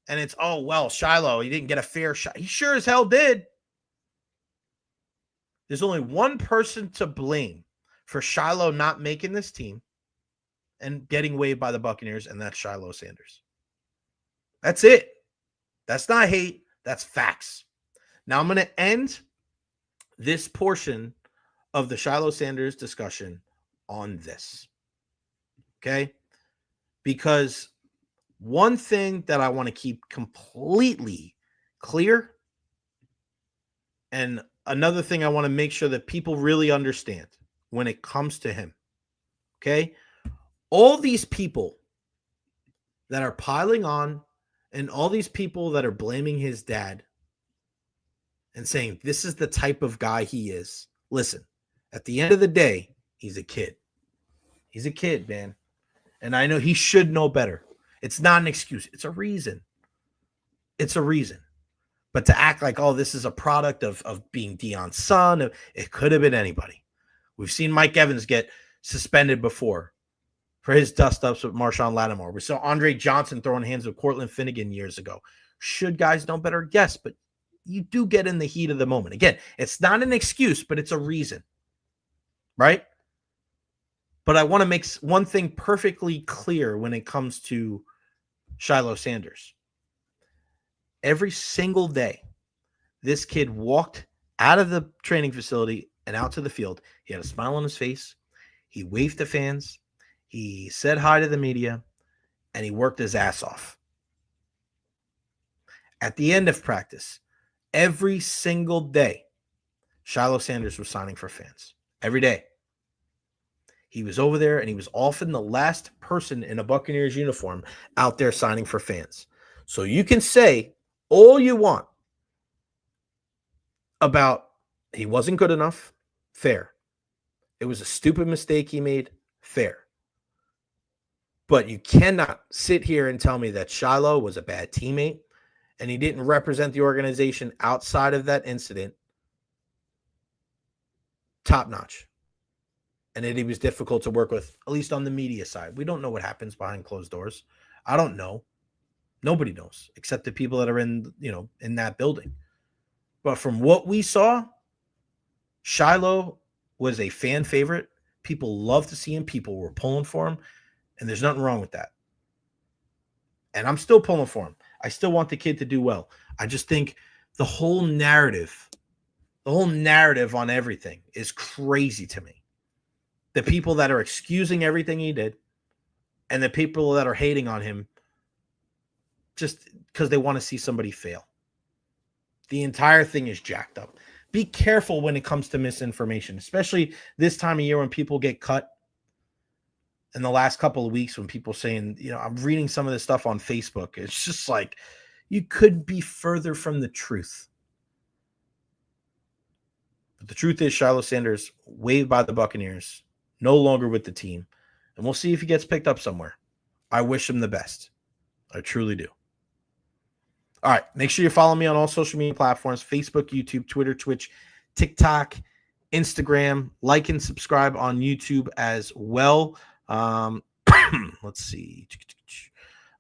And it's, oh, well, Shiloh, he didn't get a fair shot. He sure as hell did. There's only one person to blame for Shiloh not making this team and getting waived by the Buccaneers, and that's Shiloh Sanders. That's it. That's not hate. That's facts. Now I'm going to end this portion of the Shiloh Sanders discussion on this. Okay? Because one thing that I want to keep completely clear, and another thing I want to make sure that people really understand when it comes to him, okay? All these people that are piling on and all these people that are blaming his dad and saying this is the type of guy he is. Listen, at the end of the day, he's a kid. He's a kid, man. And I know he should know better. It's not an excuse. It's a reason. It's a reason. But to act like, oh, this is a product of being Deion's son, it could have been anybody. We've seen Mike Evans get suspended before for his dust-ups with Marshawn Lattimore. We saw Andre Johnson throwing hands with Cortland Finnegan years ago. Should guys know better? Yes, but you do get in the heat of the moment. Again, it's not an excuse, but it's a reason, right? But I want to make one thing perfectly clear when it comes to Shiloh Sanders. Every single day, this kid walked out of the training facility and out to the field. He had a smile on his face. He waved to fans. He said hi to the media, and he worked his ass off. At the end of practice, every single day, Shiloh Sanders was signing for fans. Every day. He was over there, and he was often the last person in a Buccaneers uniform out there signing for fans. So you can say all you want about he wasn't good enough. Fair. It was a stupid mistake he made. Fair. But you cannot sit here and tell me that Shiloh was a bad teammate and he didn't represent the organization outside of that incident top notch. And that he was difficult to work with, at least on the media side. We don't know what happens behind closed doors. I don't know. Nobody knows except the people that are in that building. But from what we saw, Shiloh was a fan favorite. People loved to see him. People were pulling for him. And there's nothing wrong with that. And I'm still pulling for him. I still want the kid to do well. I just think the whole narrative on everything is crazy to me. The people that are excusing everything he did and the people that are hating on him just because they want to see somebody fail. The entire thing is jacked up. Be careful when it comes to misinformation, especially this time of year when people get cut. In the last couple of weeks when people saying, I'm reading some of this stuff on Facebook. It's just like, you could be further from the truth. But the truth is Shiloh Sanders waived by the Buccaneers, no longer with the team. And we'll see if he gets picked up somewhere. I wish him the best. I truly do. All right. Make sure you follow me on all social media platforms, Facebook, YouTube, Twitter, Twitch, TikTok, Instagram. Like and subscribe on YouTube as well. Let's see.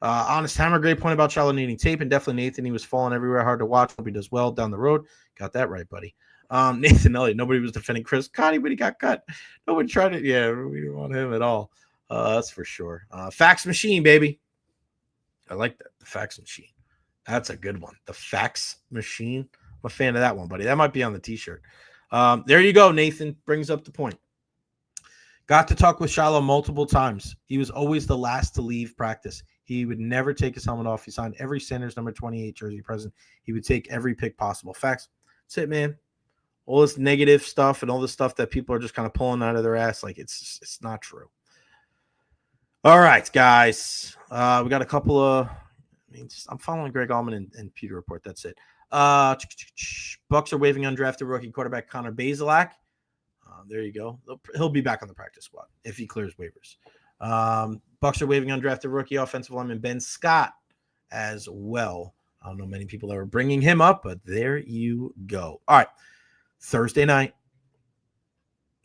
Honest Hammer, great point about Shiloh needing tape, and definitely Nathan, he was falling everywhere, hard to watch. Hope he does well down the road. Got that right, buddy. Nathan Elliott, nobody was defending Chris Connie, but he got cut. Nobody tried it. Yeah, we didn't want him at all. That's for sure. Fax machine, baby. I like that. The fax machine. That's a good one. The fax machine. I'm a fan of that one, buddy. That might be on the t-shirt. There you go. Nathan brings up the point. Got to talk with Shiloh multiple times. He was always the last to leave practice. He would never take his helmet off. He signed every Sanders number 28 jersey present. He would take every pick possible. Facts. That's it, man. All this negative stuff and all this stuff that people are just kind of pulling out of their ass, like it's not true. All right, guys. We got a couple of I'm following Greg Allman and Peter Report. That's it. Bucks are waiving undrafted rookie quarterback Connor Bazelak. There you go. He'll be back on the practice squad if he clears waivers. Bucks are waiving undrafted rookie offensive lineman Ben Scott as well. I don't know many people that were bringing him up, but there you go. All right. Thursday night,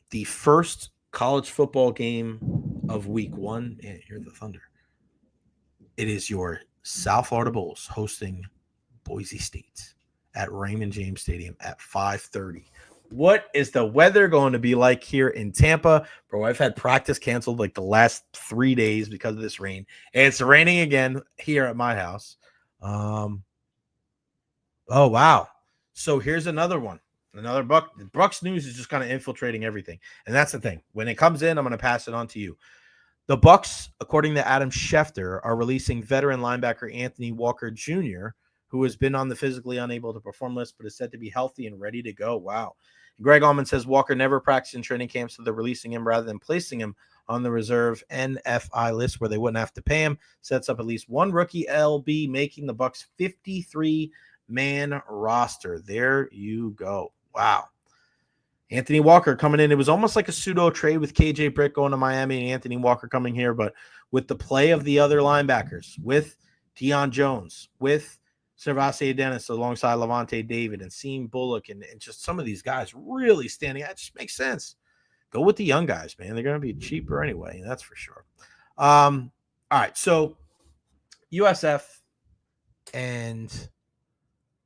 the first college football game of week one. Yeah, hear the thunder. It is your South Florida Bulls hosting Boise State at Raymond James Stadium at 5:30. What is the weather going to be like here in Tampa? Bro, I've had practice canceled like the last 3 days because of this rain. And it's raining again here at my house. Oh, wow. So here's another one. Another Bucks news is just kind of infiltrating everything. And that's the thing. When it comes in, I'm going to pass it on to you. The Bucks, according to Adam Schefter, are releasing veteran linebacker Anthony Walker Jr., who has been on the physically unable to perform list, but is said to be healthy and ready to go. Wow. Greg Allman says Walker never practiced in training camp, so they're releasing him rather than placing him on the reserve NFI list where they wouldn't have to pay him. Sets up at least one rookie LB, making the Bucks 53-man roster. There you go. Wow. Anthony Walker coming in. It was almost like a pseudo trade with KJ Britt going to Miami and Anthony Walker coming here, but with the play of the other linebackers, with Deion Jones, with Servase Dennis alongside Levante David and seeing Bullock and just some of these guys really standing out. It just makes sense. Go with the young guys, man. They're going to be cheaper anyway. That's for sure. All right. So USF and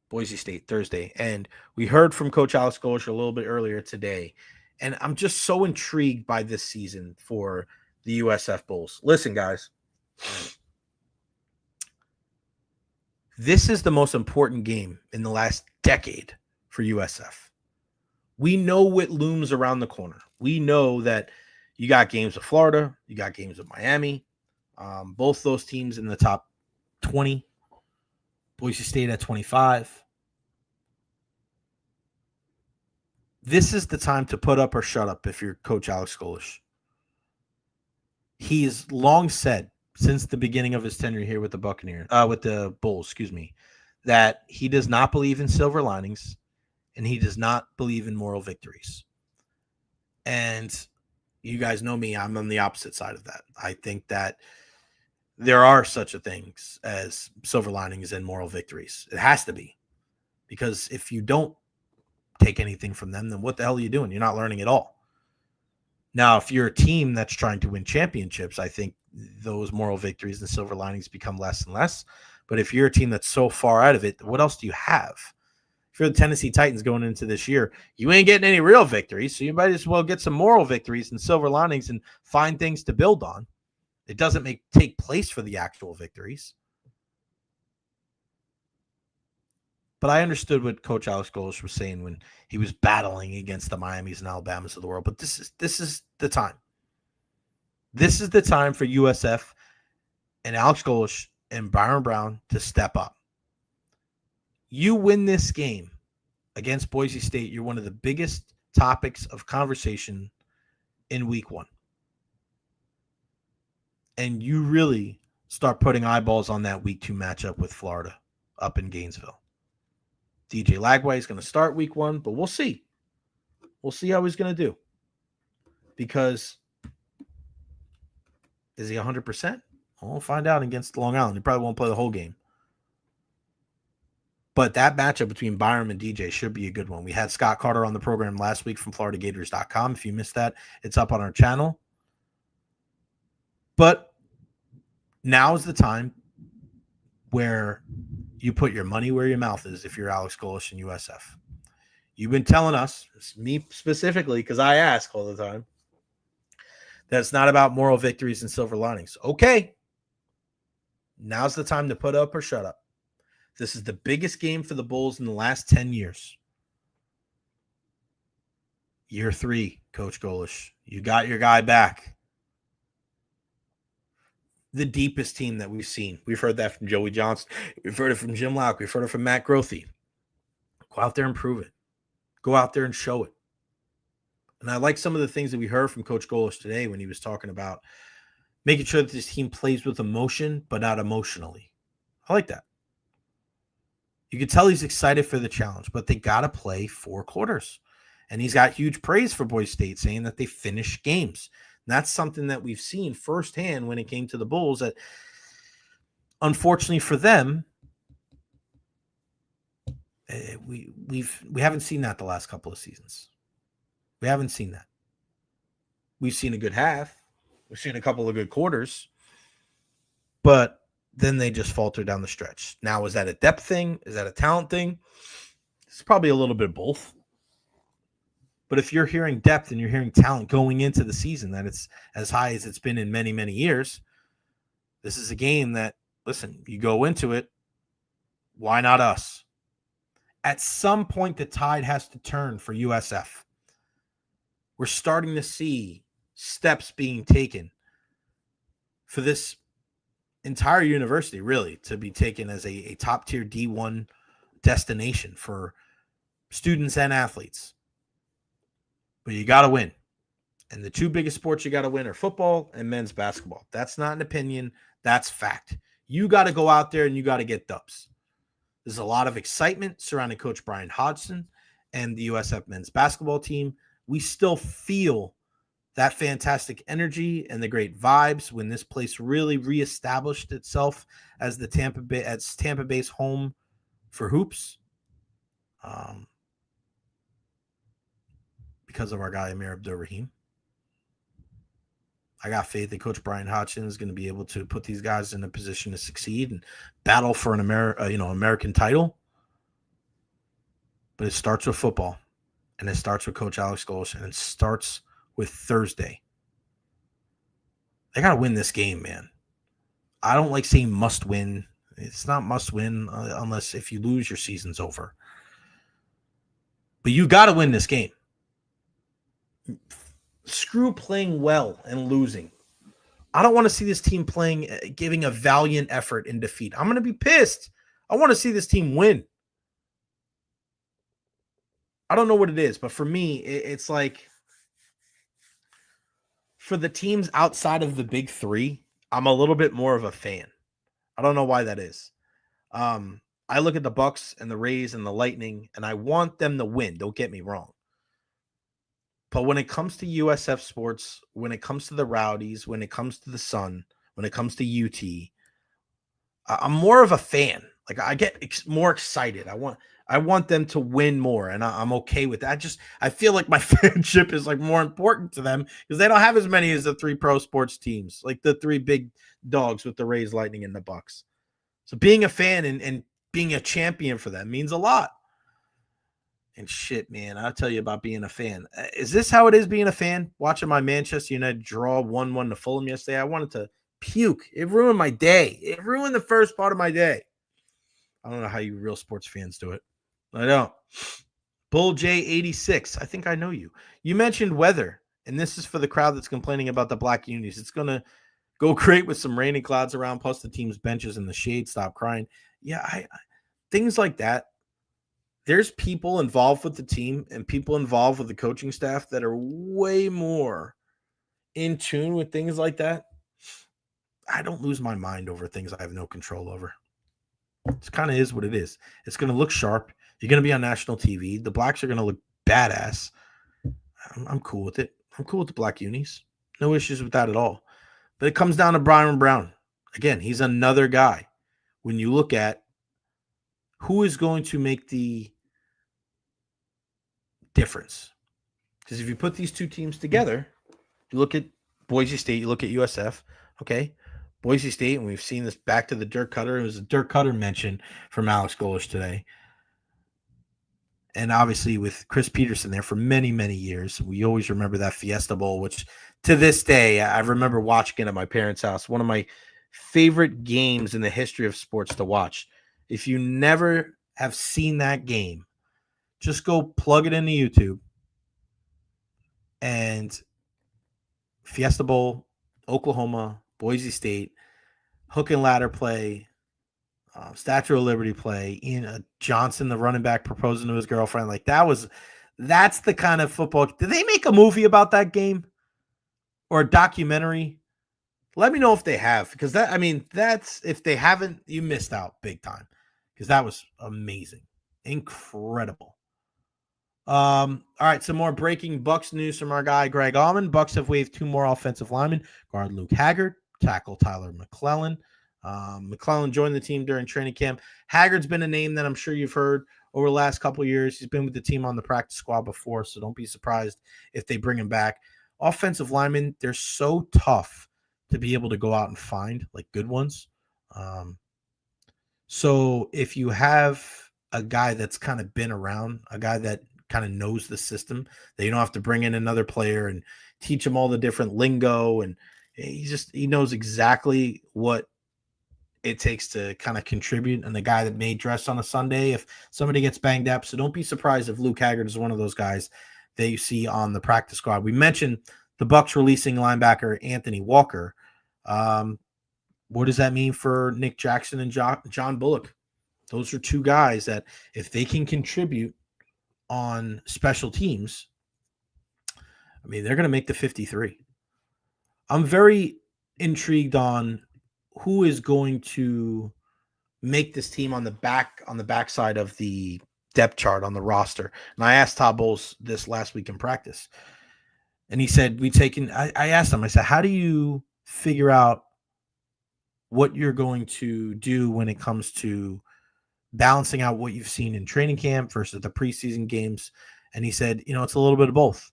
Boise State Thursday. And we heard from Coach Alex Golesh a little bit earlier today. And I'm just so intrigued by this season for the USF Bulls. Listen, guys. This is the most important game in the last decade for USF. We know what looms around the corner. We know that you got games with Florida. You got games with Miami. Both those teams in the top 20. Boise State at 25. This is the time to put up or shut up if you're Coach Alex Golesh. He has long said, since the beginning of his tenure here with the Buccaneers, with the Bulls, that he does not believe in silver linings and he does not believe in moral victories. And you guys know me, I'm on the opposite side of that. I think that there are such a things as silver linings and moral victories. It has to be. Because if you don't take anything from them, then what the hell are you doing? You're not learning at all. Now, if you're a team that's trying to win championships, I think those moral victories and silver linings become less and less. But if you're a team that's so far out of it, what else do you have? If you're the Tennessee Titans going into this year, you ain't getting any real victories, so you might as well get some moral victories and silver linings and find things to build on. It doesn't take place for the actual victories. But I understood what Coach Alex Golesh was saying when he was battling against the Miamis and Alabamas of the world. But this is the time. This is the time for USF and Alex Golesh and Byrum Brown to step up. You win this game against Boise State, you're one of the biggest topics of conversation in week 1. And you really start putting eyeballs on that week 2 matchup with Florida up in Gainesville. DJ Lagway is going to start week 1, but we'll see. We'll see how he's going to do. Because is he 100%? We'll find out against Long Island. He probably won't play the whole game. But that matchup between Byrum and DJ should be a good one. We had Scott Carter on the program last week from FloridaGators.com. If you missed that, it's up on our channel. But now is the time where you put your money where your mouth is if you're Alex Golesh and USF. You've been telling us, me specifically, because I ask all the time, that it's not about moral victories and silver linings. Okay. Now's the time to put up or shut up. This is the biggest game for the Bulls in the last 10 years. Year 3, Coach Golesh. You got your guy back. The deepest team that we've seen. We've heard that from Joey Johnson. We've heard it from Jim Lauk. We've heard it from Matt Grothe. Go out there and prove it. Go out there and show it. And I like some of the things that we heard from Coach Golesh today when he was talking about making sure that this team plays with emotion, but not emotionally. I like that. You can tell he's excited for the challenge, but they got to play 4 quarters. And he's got huge praise for Boise State, saying that they finish games. And that's something that we've seen firsthand when it came to the Bulls that, unfortunately for them, we haven't seen that the last couple of seasons. We haven't seen that. We've seen a good half. We've seen a couple of good quarters. But then they just falter down the stretch. Now, is that a depth thing? Is that a talent thing? It's probably a little bit of both. But if you're hearing depth and you're hearing talent going into the season, that it's as high as it's been in many, many years, this is a game that, listen, you go into it, why not us? At some point, the tide has to turn for USF. We're starting to see steps being taken for this entire university, really, to be taken as a top-tier D1 destination for students and athletes. But you got to win. And the 2 biggest sports you got to win are football and men's basketball. That's not an opinion. That's fact. You got to go out there and you got to get dubs. There's a lot of excitement surrounding Coach Brian Hodgson and the USF men's basketball team. We still feel that fantastic energy and the great vibes when this place really reestablished itself as the Tampa Bay's home for hoops. Because of our guy Amir Abdur-Rahim. I got faith that Coach Brian Hodgson is going to be able to put these guys in a position to succeed and battle for an American title. But it starts with football, and it starts with Coach Alex Golesh, and it starts with Thursday. They got to win this game, man. I don't like saying must win. It's not must win unless if you lose, your season's over. But you got to win this game. Screw playing well and losing. I don't want to see this team giving a valiant effort in defeat. I'm going to be pissed. I want to see this team win. I don't know what it is, but for me, it's like for the teams outside of the big three, I'm a little bit more of a fan. I don't know why that is. I look at the Bucks and the Rays and the Lightning, and I want them to win. Don't get me wrong. But when it comes to USF sports, when it comes to the Rowdies, when it comes to the Sun, when it comes to UT, I'm more of a fan. Like I get more excited. I want them to win more, and I'm okay with that. I feel like my fanship is like more important to them because they don't have as many as the three pro sports teams, like the three big dogs with the Rays, Lightning, and the Bucks. So being a fan and being a champion for them means a lot. And shit, man, I'll tell you about being a fan. Is this how it is being a fan? Watching my Manchester United draw 1-1 to Fulham yesterday, I wanted to puke. It ruined my day. It ruined the first part of my day. I don't know how you real sports fans do it. I don't. Bull J86, I think I know you. You mentioned weather, and this is for the crowd that's complaining about the black unis. It's going to go great with some rainy clouds around, plus the team's benches in the shade. Stop crying. Yeah, I things like that. There's people involved with the team and people involved with the coaching staff that are way more in tune with things like that. I don't lose my mind over things I have no control over. It kind of is what it is. It's going to look sharp. You're going to be on national TV. The blacks are going to look badass. I'm cool with it. I'm cool with the black unis. No issues with that at all. But it comes down to Byrum Brown. Again, he's another guy. When you look at who is going to make the difference. Because if you put these two teams together, you look at Boise State, you look at USF, okay? Boise State, and we've seen this back to the Dirk Cutter. It was a Dirk Cutter mention from Alex Golesh today. And obviously with Chris Peterson there for many, many years, we always remember that Fiesta Bowl, which to this day, I remember watching it at my parents' house. One of my favorite games in the history of sports to watch. If you never have seen that game, just go plug it into YouTube and Fiesta Bowl, Oklahoma, Boise State, hook and ladder play, Statue of Liberty play, Johnson, the running back, proposing to his girlfriend. Like that's the kind of football. Did they make a movie about that game or a documentary? Let me know if they have, because that's if they haven't, you missed out big time, because that was amazing, incredible. All right, some more breaking Bucks news from our guy Greg Allman. Bucks have waived 2 more offensive linemen: guard Luke Haggard, tackle Tyler McClellan. McClellan joined the team during training camp. Haggard's been a name that I'm sure you've heard over the last couple of years. He's been with the team on the practice squad before, so don't be surprised if they bring him back. Offensive linemen, they're so tough to be able to go out and find, like, good ones. So if you have a guy that's kind of been around, a guy that kind of knows the system, that you don't have to bring in another player and teach him all the different lingo, and he knows exactly what it takes to kind of contribute, and the guy that may dress on a Sunday if somebody gets banged up. So don't be surprised if Luke Haggard is one of those guys that you see on the practice squad. We mentioned the Bucks releasing linebacker Anthony Walker. What does that mean for Nick Jackson and John Bullock? Those are 2 guys that if they can contribute on special teams, they're going to make the 53. I'm very intrigued on who is going to make this team on the backside of the depth chart on the roster. And I asked Todd Bowles this last week in practice, and he said, I asked him, I said, how do you figure out what you're going to do when it comes to balancing out what you've seen in training camp versus the preseason games. And he said, it's a little bit of both.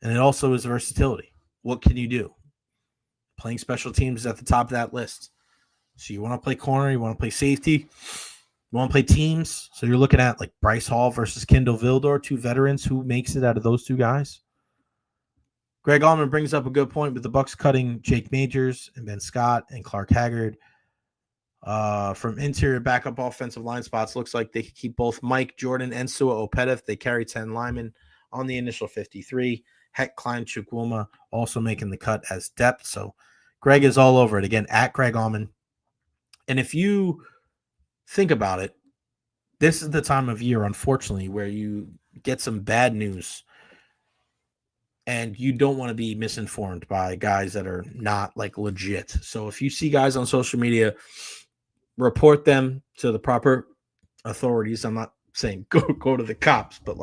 And it also is versatility. What can you do? Playing special teams is at the top of that list. So you want to play corner, you want to play safety, you want to play teams. So you're looking at like Bryce Hall versus Kendall Vildor, two veterans. Who makes it out of those two guys? Greg Allman brings up a good point with the Bucs cutting Jake Majors and Ben Scott and Clark Haggard. From interior backup offensive line spots, looks like they could keep both Mike Jordan and Sua Opeta if they carry 10 linemen on the initial 53. Heck, Klein Chukwuma also making the cut as depth. So Greg is all over it. Again, at Greg Allman. And if you think about it, this is the time of year, unfortunately, where you get some bad news and you don't want to be misinformed by guys that are not like legit. So if you see guys on social media, report them to the proper authorities. I'm not saying go to the cops, but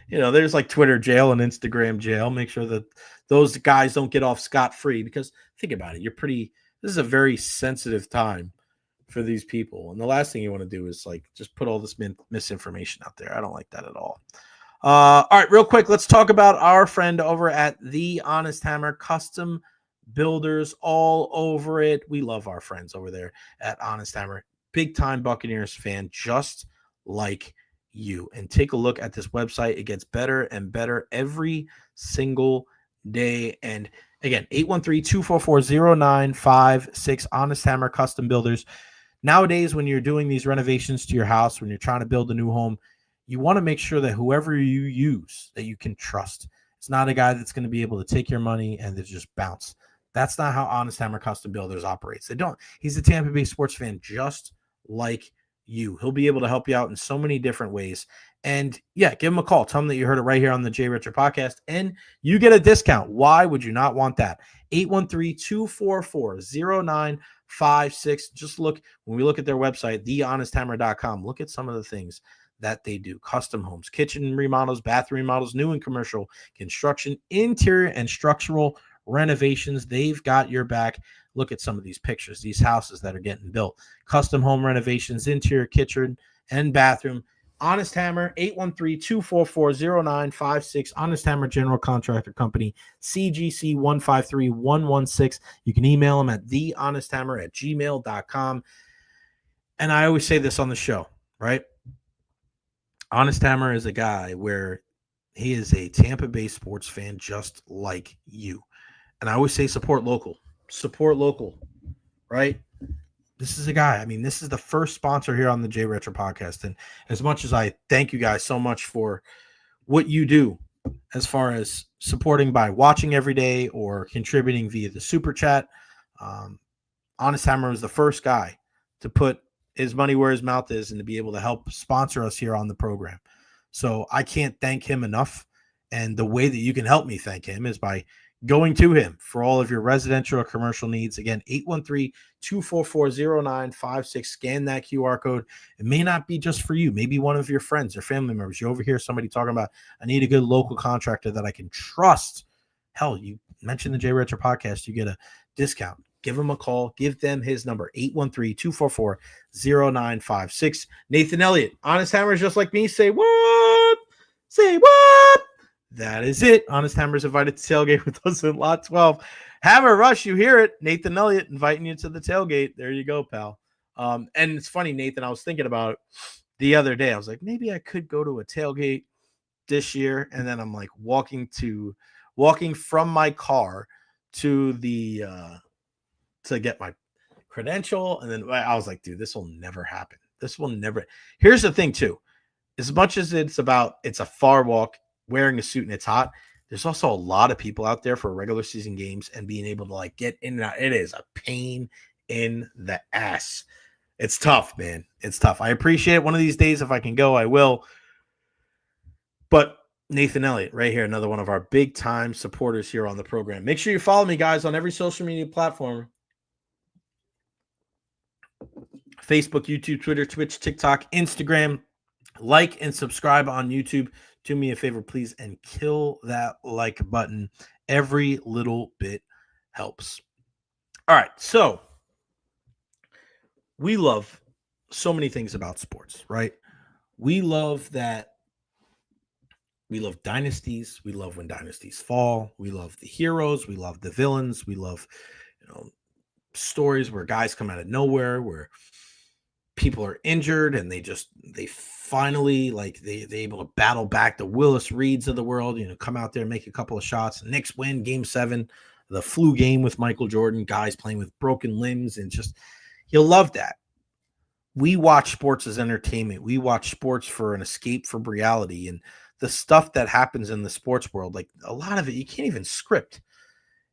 there's like Twitter jail and Instagram jail. Make sure that those guys don't get off scot-free, because think about it. This is a very sensitive time for these people. And the last thing you want to do is just put all this misinformation out there. I don't like that at all. All right, real quick, let's talk about our friend over at The Honest Hammer, custom builders all over it. We love our friends over there at Honest Hammer. Big time Buccaneers fan, just like you. And take a look at this website. It gets better and better every single day. And again, 813-244-0956, Honest Hammer Custom Builders. Nowadays, when you're doing these renovations to your house, when you're trying to build a new home, you want to make sure that whoever you use, that you can trust. It's not a guy that's going to be able to take your money and just bounce. That's not how Honest Hammer Custom Builders operates. They don't. He's a Tampa Bay sports fan just like you. He'll be able to help you out in so many different ways. And yeah, give him a call. Tell him that you heard it right here on the Jay Recher podcast, and you get a discount. Why would you not want that? 813-244-0956. Just look, when we look at their website, thehonesthammer.com, look at some of the things that they do. Custom homes, kitchen remodels, bathroom remodels, new and commercial construction, interior and structural renovations. They've got your back. Look at some of these pictures, these houses that are getting built. Custom home renovations, interior, kitchen, and bathroom. Honest Hammer, 813-244-0956. Honest Hammer General Contractor Company, CGC 153116. You can email them at thehonesthammer@gmail.com. And I always say this on the show, right? Honest Hammer is a guy where he is a Tampa Bay sports fan just like you. And I always say support local, right? This is a guy. I mean, this is the first sponsor here on the Jay Recher podcast. And as much as I thank you guys so much for what you do as far as supporting by watching every day or contributing via the super chat, Honest Hammer was the first guy to put his money where his mouth is and to be able to help sponsor us here on the program. So I can't thank him enough. And the way that you can help me thank him is by going to him for all of your residential or commercial needs. Again, 813-244-0956. Scan that QR code. It may not be just for you. Maybe one of your friends or family members. You overhear somebody talking about, I need a good local contractor that I can trust. Hell, you mentioned the Jay Recher podcast, you get a discount. Give him a call. Give them his number, 813-244-0956. Nathan Elliott, Honest Hammer is just like me. Say what? Say what? That is it. Honest Hammer's invited to tailgate with us in Lot 12. Hammer Rush, you hear it. Nathan Elliott inviting you to the tailgate. There you go, pal. And it's funny, Nathan, I was thinking about it the other day. I was like, maybe I could go to a tailgate this year. And then I'm like walking from my car to the to get my credential. And then I was like, dude, this will never happen. This will never. Here's the thing, too. As much as it's a far walk, wearing a suit and it's hot, there's also a lot of people out there for regular season games and being able to get in and out. It is a pain in the ass. It's tough, man. It's tough. I appreciate it. One of these days, if I can go, I will. But Nathan Elliott, right here, another one of our big time supporters here on the program. Make sure you follow me, guys, on every social media platform. Facebook, YouTube, Twitter, Twitch, TikTok, Instagram. Like and subscribe on YouTube. Do me a favor, please, and kill that like button. Every little bit helps. All right, so we love so many things about sports, right? We love that. We love dynasties. We love when dynasties fall. We love the heroes. We love the villains. We love, stories where guys come out of nowhere, where people are injured and they finally they able to battle back the Willis Reeds of the world, come out there and make a couple of shots. Knicks win game 7, the flu game with Michael Jordan, guys playing with broken limbs, and just you'll love that. We watch sports as entertainment. We watch sports for an escape from reality, and the stuff that happens in the sports world, like a lot of it, you can't even script.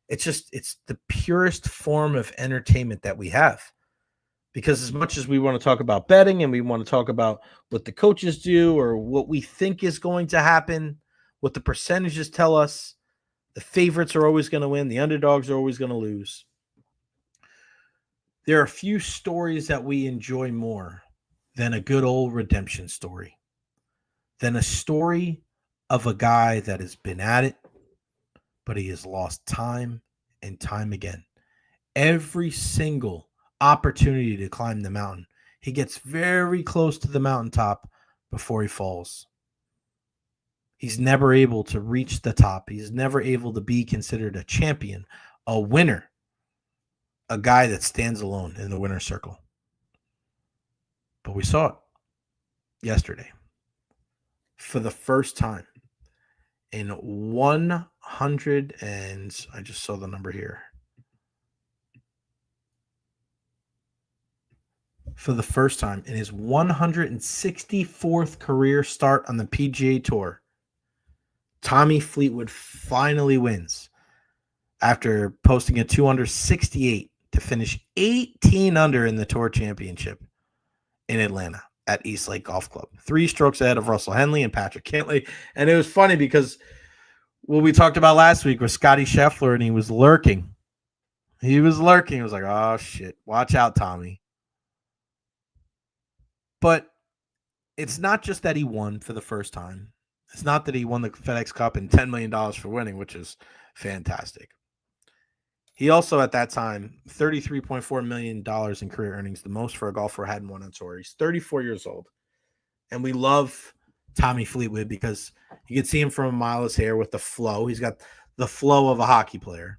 It's the purest form of entertainment that we have. Because as much as we want to talk about betting and we want to talk about what the coaches do or what we think is going to happen, what the percentages tell us, the favorites are always going to win, the underdogs are always going to lose. There are a few stories that we enjoy more than a good old redemption story, than a story of a guy that has been at it, but he has lost time and time again. Every single opportunity to climb the mountain, he gets very close to the mountaintop before he falls. He's never able to reach the top. He's never able to be considered a champion, a winner, a guy that stands alone in the winner's circle. But we saw it yesterday for the first time in 100, and I just saw the number here. For the first time in his 164th career start on the PGA Tour, Tommy Fleetwood finally wins after posting a 268 to finish 18 under in the Tour Championship in Atlanta at East Lake Golf Club. 3 strokes ahead of Russell Henley and Patrick Cantlay. And it was funny because what we talked about last week was Scotty Scheffler, and he was lurking. He was like, oh, shit, watch out, Tommy. But it's not just that he won for the first time. It's not that he won the FedEx Cup and $10 million for winning, which is fantastic. He also, at that time, $33.4 million in career earnings, the most for a golfer who hadn't won on tour. He's 34 years old. And we love Tommy Fleetwood because you can see him from a mile his hair with the flow. He's got the flow of a hockey player.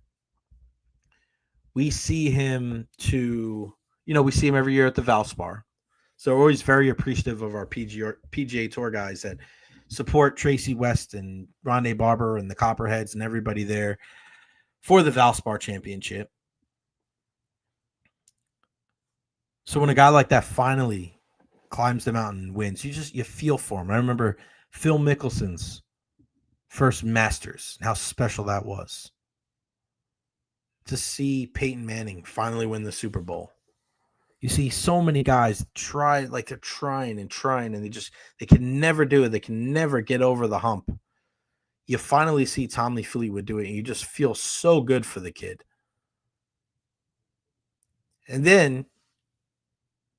We see him we see him every year at the Valspar. So we're always very appreciative of our PGA Tour guys that support Tracy West and Rondé Barber and the Copperheads and everybody there for the Valspar Championship. So when a guy like that finally climbs the mountain and wins, you feel for him. I remember Phil Mickelson's first Masters, how special that was. To see Peyton Manning finally win the Super Bowl. You see so many guys they're trying and they can never do it. They can never get over the hump. You finally see Tommy Fleetwood do it, and you just feel so good for the kid. And then,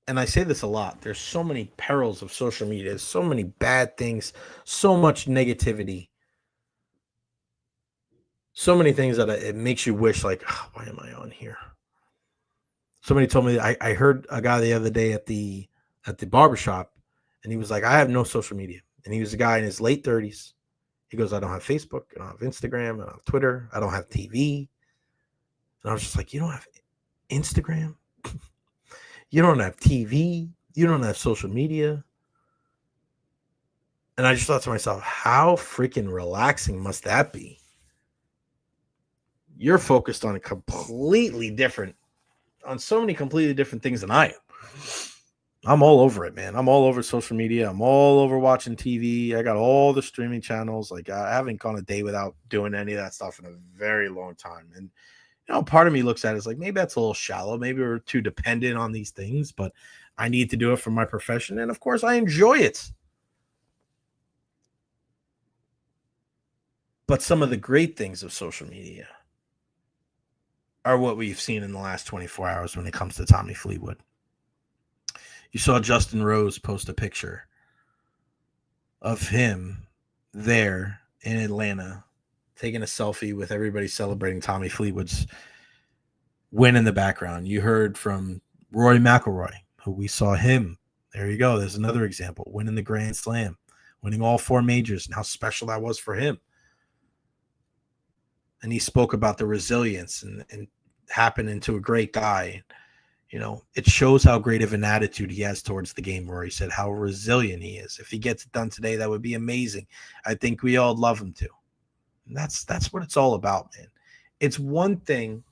and I say this a lot, there's so many perils of social media, there's so many bad things, so much negativity, so many things that it makes you wish, why am I on here? Somebody told me, I heard a guy the other day at the barbershop, and he was like, I have no social media. And he was a guy in his late 30s. He goes, I don't have Facebook, I don't have Instagram, I don't have Twitter, I don't have TV. And I was just like, you don't have Instagram? You don't have TV? You don't have social media? And I just thought to myself, how freaking relaxing must that be? You're focused on so many completely different things than I am. I'm all over it, man. I'm all over social media. I'm all over watching TV. I got all the streaming channels. I haven't gone a day without doing any of that stuff in a very long time. And, part of me looks at it as maybe that's a little shallow. Maybe we're too dependent on these things, but I need to do it for my profession. And of course I enjoy it. But some of the great things of social media are what we've seen in the last 24 hours when it comes to Tommy Fleetwood. You saw Justin Rose post a picture of him there in Atlanta taking a selfie with everybody celebrating Tommy Fleetwood's win in the background. You heard from Rory McIlroy, who we saw him There you go. There's another example. Winning the Grand Slam, winning all 4 majors, and how special that was for him. And he spoke about the resilience and happening to a great guy. You know, it shows how great of an attitude he has towards the game, where he said how resilient he is. If he gets it done today, that would be amazing. I think we all love him to. And that's what it's all about, man. It's one thing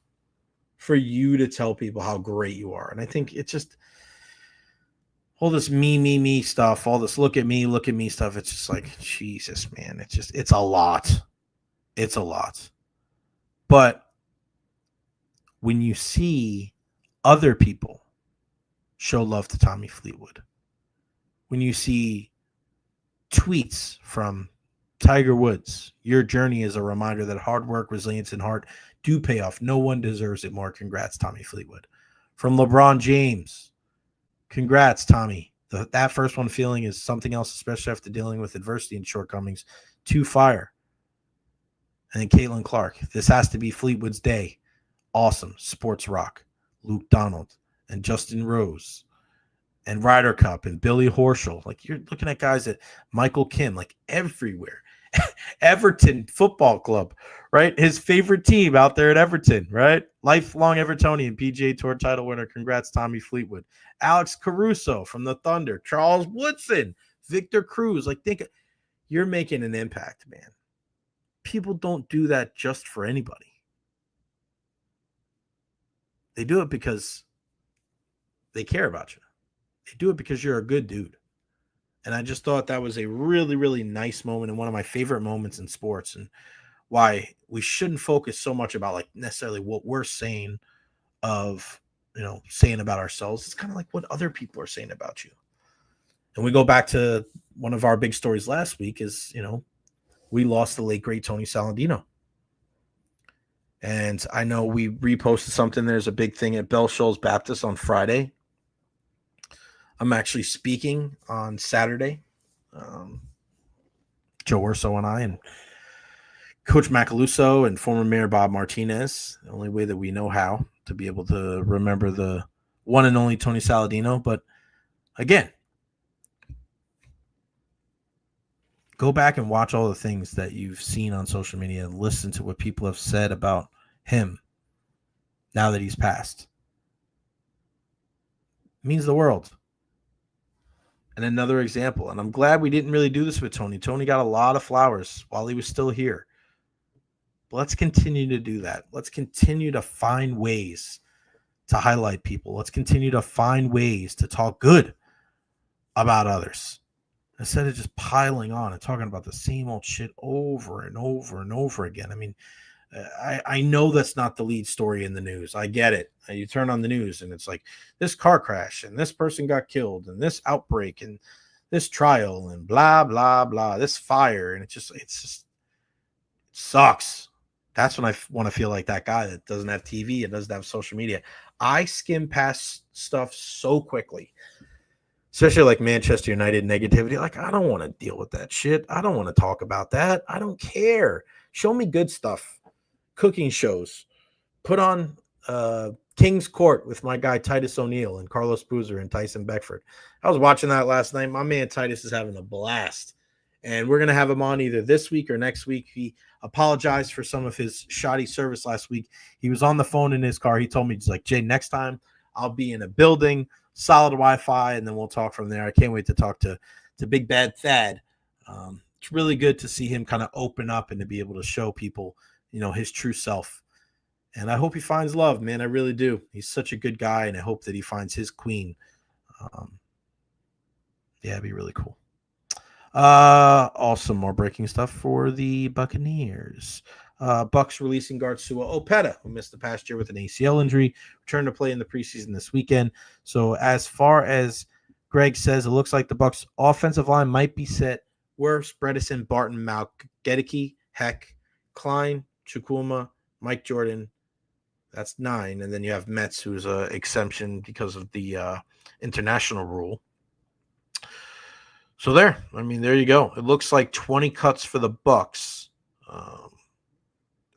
for you to tell people how great you are. And I think it's just all this me stuff, all this look at me stuff. It's just like, Jesus, man. It's a lot. It's a lot. But when you see other people show love to Tommy Fleetwood, when you see tweets from Tiger Woods, your journey is a reminder that hard work, resilience, and heart do pay off. No one deserves it more. Congrats, Tommy Fleetwood. From LeBron James, congrats, Tommy. That first one feeling is something else, especially after dealing with adversity and shortcomings. To fire. And then Caitlin Clark, this has to be Fleetwood's day. Awesome. Sports rock. Luke Donald and Justin Rose and Ryder Cup and Billy Horschel. Like, you're looking at guys at Michael Kim, like everywhere. Everton Football Club, right? His favorite team out there at Everton, right? Lifelong Evertonian, PGA Tour title winner. Congrats, Tommy Fleetwood. Alex Caruso from the Thunder. Charles Woodson. Victor Cruz. Like, think you're making an impact, man. People don't do that just for anybody. They do it because they care about you. They do it because you're a good dude. And I just thought that was a really, really nice moment and one of my favorite moments in sports, and why we shouldn't focus so much about like necessarily what we're saying saying about ourselves. It's kind of like what other people are saying about you. And we go back to one of our big stories last week is, we lost the late, great Tony Saladino. And I know we reposted something. There's a big thing at Bell Shoals Baptist on Friday. I'm actually speaking on Saturday. Joe Urso and I and Coach Macaluso and former Mayor Bob Martinez. The only way that we know how to be able to remember the one and only Tony Saladino. But again, go back and watch all the things that you've seen on social media and listen to what people have said about him now that he's passed. It means the world. And another example, and I'm glad we didn't really do this with Tony. Tony got a lot of flowers while he was still here. But let's continue to do that. Let's continue to find ways to highlight people. Let's continue to find ways to talk good about others, instead of just piling on and talking about the same old shit over and over and over again. I mean, I know that's not the lead story in the news. I get it. You turn on the news and it's like this car crash and this person got killed and this outbreak and this trial and blah, blah, blah, this fire. And it sucks. That's when I want to feel like that guy that doesn't have TV and doesn't have social media. I skim past stuff so quickly. Especially like Manchester United negativity. Like, I don't want to deal with that shit. I don't want to talk about that. I don't care. Show me good stuff. Cooking shows. Put on King's Court with my guy Titus O'Neil and Carlos Boozer and Tyson Beckford. I was watching that last night. My man Titus is having a blast. And we're going to have him on either this week or next week. He apologized for some of his shoddy service last week. He was on the phone in his car. He told me, he's like, Jay, next time I'll be in a building, solid Wi-Fi, and then we'll talk from there. I can't wait to talk to Big Bad Thad. It's really good to see him kind of open up and to be able to show people, his true self. And I hope he finds love, man. I really do. He's such a good guy, and I hope that he finds his queen. It'd be really cool. Also, more breaking stuff for the Buccaneers. Bucks releasing guard Sua Opeta, who missed the past year with an ACL injury, returned to play in the preseason this weekend. So as far as Greg says, it looks like the Bucks offensive line might be set. Wirfs, Bredesen, Barton, Malk-Gedeke, Heck, Klein, Chukwuma, Mike Jordan. That's 9. And then you have Metz, who's an exemption because of the international rule. So there you go. It looks like 20 cuts for the Bucks.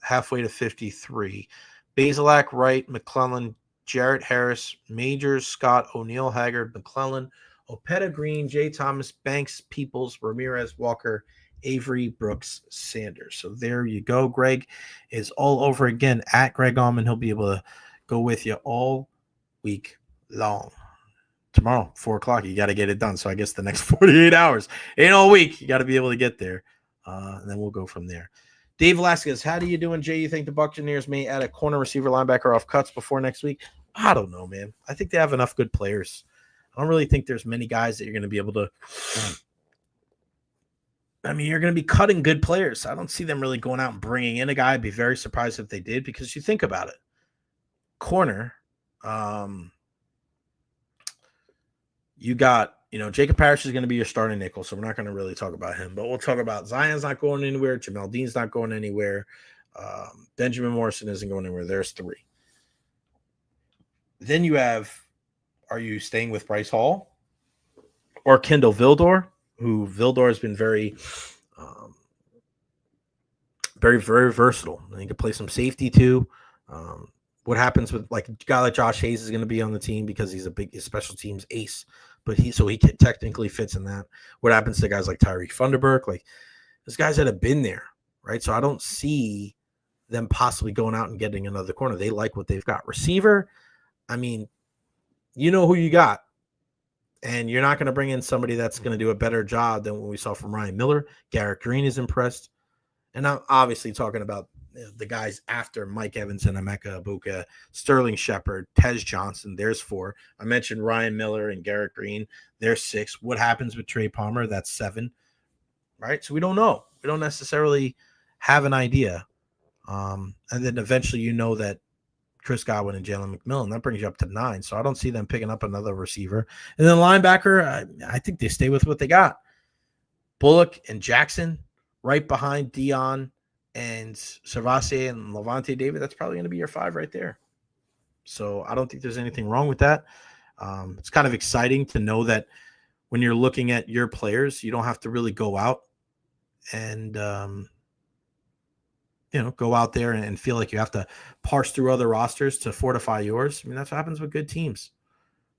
Halfway to 53. Bazelak, Wright, McClellan, Jarrett Harris, Majors, Scott, O'Neal, Haggard, McClellan, Opeta, Green, Jay Thomas, Banks, Peoples, Ramirez, Walker, Avery, Brooks, Sanders. So there you go. Greg is all over again at Greg Allman. He'll be able to go with you all week long. Tomorrow, 4 o'clock, you got to get it done. So I guess the next 48 hours ain't all week. You got to be able to get there. And then we'll go from there. Dave Velasquez, how do you doing, Jay? You think the Buccaneers may add a corner, receiver, linebacker off cuts before next week? I don't know, man. I think they have enough good players. I don't really think there's many guys that you're going to be able to – I mean, you're going to be cutting good players. I don't see them really going out and bringing in a guy. I'd be very surprised if they did because you think about it. Corner, you got – Jacob Parrish is going to be your starting nickel, so we're not going to really talk about him. But we'll talk about Zion's not going anywhere. Jamel Dean's not going anywhere. Benjamin Morrison isn't going anywhere. There's 3. Then you have, are you staying with Bryce Hall or Kendall Vildor, who Vildor has been very, very, very versatile. He can play some safety too. What happens with like a guy like Josh Hayes is going to be on the team because he's a big special teams ace, but he technically fits in that. What happens to guys like Tyreek Funderburk? Like those guys that have been there, right? So I don't see them possibly going out and getting another corner. They like what they've got. Receiver, I mean, you know who you got, and you're not going to bring in somebody that's going to do a better job than what we saw from Ryan Miller. Garrett Green is impressed, and I'm obviously talking about the guys after Mike Evans and Emeka Ibuka, Sterling Shepard, Tez Johnson. There's 4. I mentioned Ryan Miller and Garrett Green. There's 6. What happens with Trey Palmer? That's 7. Right? So we don't know. We don't necessarily have an idea. And then eventually that Chris Godwin and Jalen McMillan, that brings you up to 9. So I don't see them picking up another receiver. And then linebacker, I think they stay with what they got. Bullock and Jackson right behind Dion and Servassier and Levante David. That's probably going to be your 5 right there. So I don't think there's anything wrong with that. It's kind of exciting to know that when you're looking at your players, you don't have to really go out and go out there and feel like you have to parse through other rosters to fortify yours. I mean, that's what happens with good teams.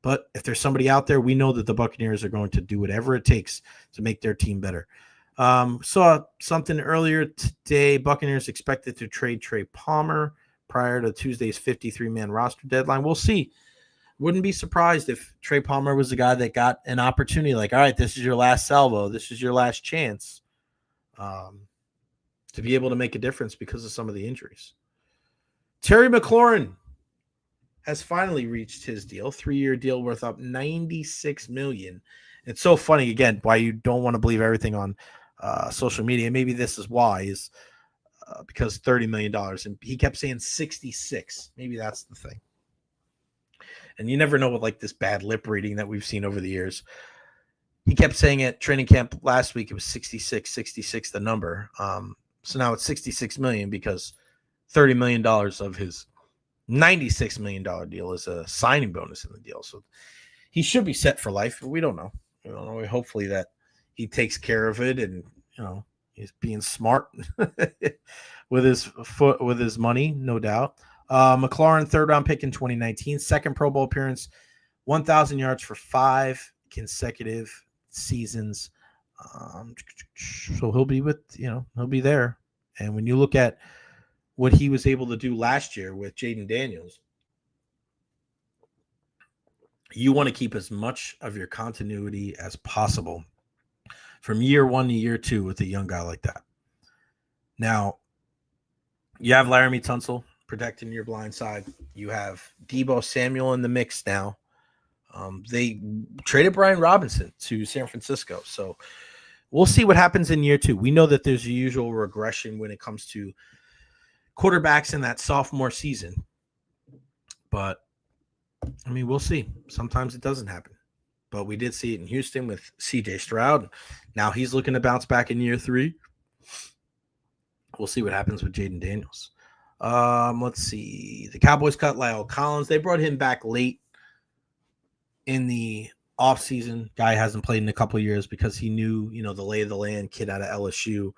But if there's somebody out there, we know that the Buccaneers are going to do whatever it takes to make their team better. Saw something earlier today. Buccaneers expected to trade Trey Palmer prior to Tuesday's 53-man roster deadline. We'll see. Wouldn't be surprised if Trey Palmer was the guy that got an opportunity like, all right, this is your last salvo. This is your last chance to be able to make a difference because of some of the injuries. Terry McLaurin has finally reached his deal, 3-year deal worth up $96 million. It's so funny, again, why you don't want to believe everything on social media. Maybe this is why, is because $30 million. And he kept saying 66. Maybe that's the thing. And you never know with like this bad lip reading that we've seen over the years. He kept saying at training camp last week, it was 66, the number. So now it's $66 million because $30 million of his $96 million deal is a signing bonus in the deal. So he should be set for life, but we don't know. We don't know. Hopefully that he takes care of it and, he's being smart with his money, no doubt. McLaurin, 3rd-round pick in 2019, second Pro Bowl appearance, 1,000 yards for 5 consecutive seasons. So he'll be he'll be there. And when you look at what he was able to do last year with Jaden Daniels, you want to keep as much of your continuity as possible from year 1 to year 2 with a young guy like that. Now, you have Laramie Tunsil protecting your blind side. You have Deebo Samuel in the mix now. They traded Brian Robinson to San Francisco. So we'll see what happens in year 2. We know that there's a usual regression when it comes to quarterbacks in that sophomore season. But, I mean, we'll see. Sometimes it doesn't happen. But we did see it in Houston with C.J. Stroud. Now he's looking to bounce back in year 3. We'll see what happens with Jaden Daniels. Let's see. The Cowboys cut Lyle Collins. They brought him back late in the offseason. Guy hasn't played in a couple of years because he knew, the lay of the land, kid out of LSU.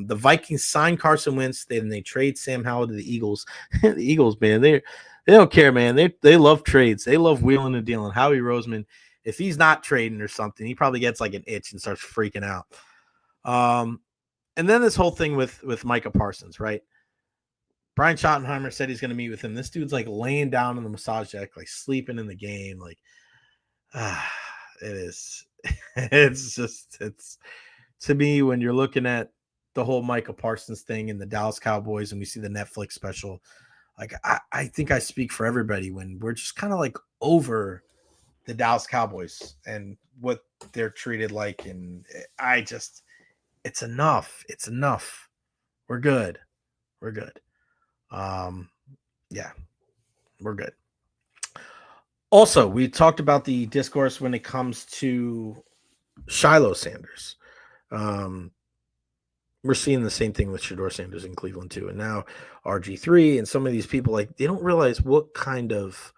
The Vikings signed Carson Wentz. Then they trade Sam Howell to the Eagles. The Eagles, man, they don't care, man. They love trades. They love wheeling and dealing. Howie Roseman If he's not trading or something, he probably gets like an itch and starts freaking out. And then this whole thing with Micah Parsons, right? Brian Schottenheimer said he's going to meet with him. This dude's like laying down on the massage deck, like sleeping in the game. Like, it is. It's to me, when you're looking at the whole Micah Parsons thing and the Dallas Cowboys and we see the Netflix special, like I think I speak for everybody when we're just kind of like over the Dallas Cowboys and what they're treated like. And it's enough. It's enough. We're good. We're good. Yeah, we're good. Also, we talked about the discourse when it comes to Shiloh Sanders. We're seeing the same thing with Shiloh Sanders in Cleveland too. And now RG3 and some of these people, like, they don't realize what kind of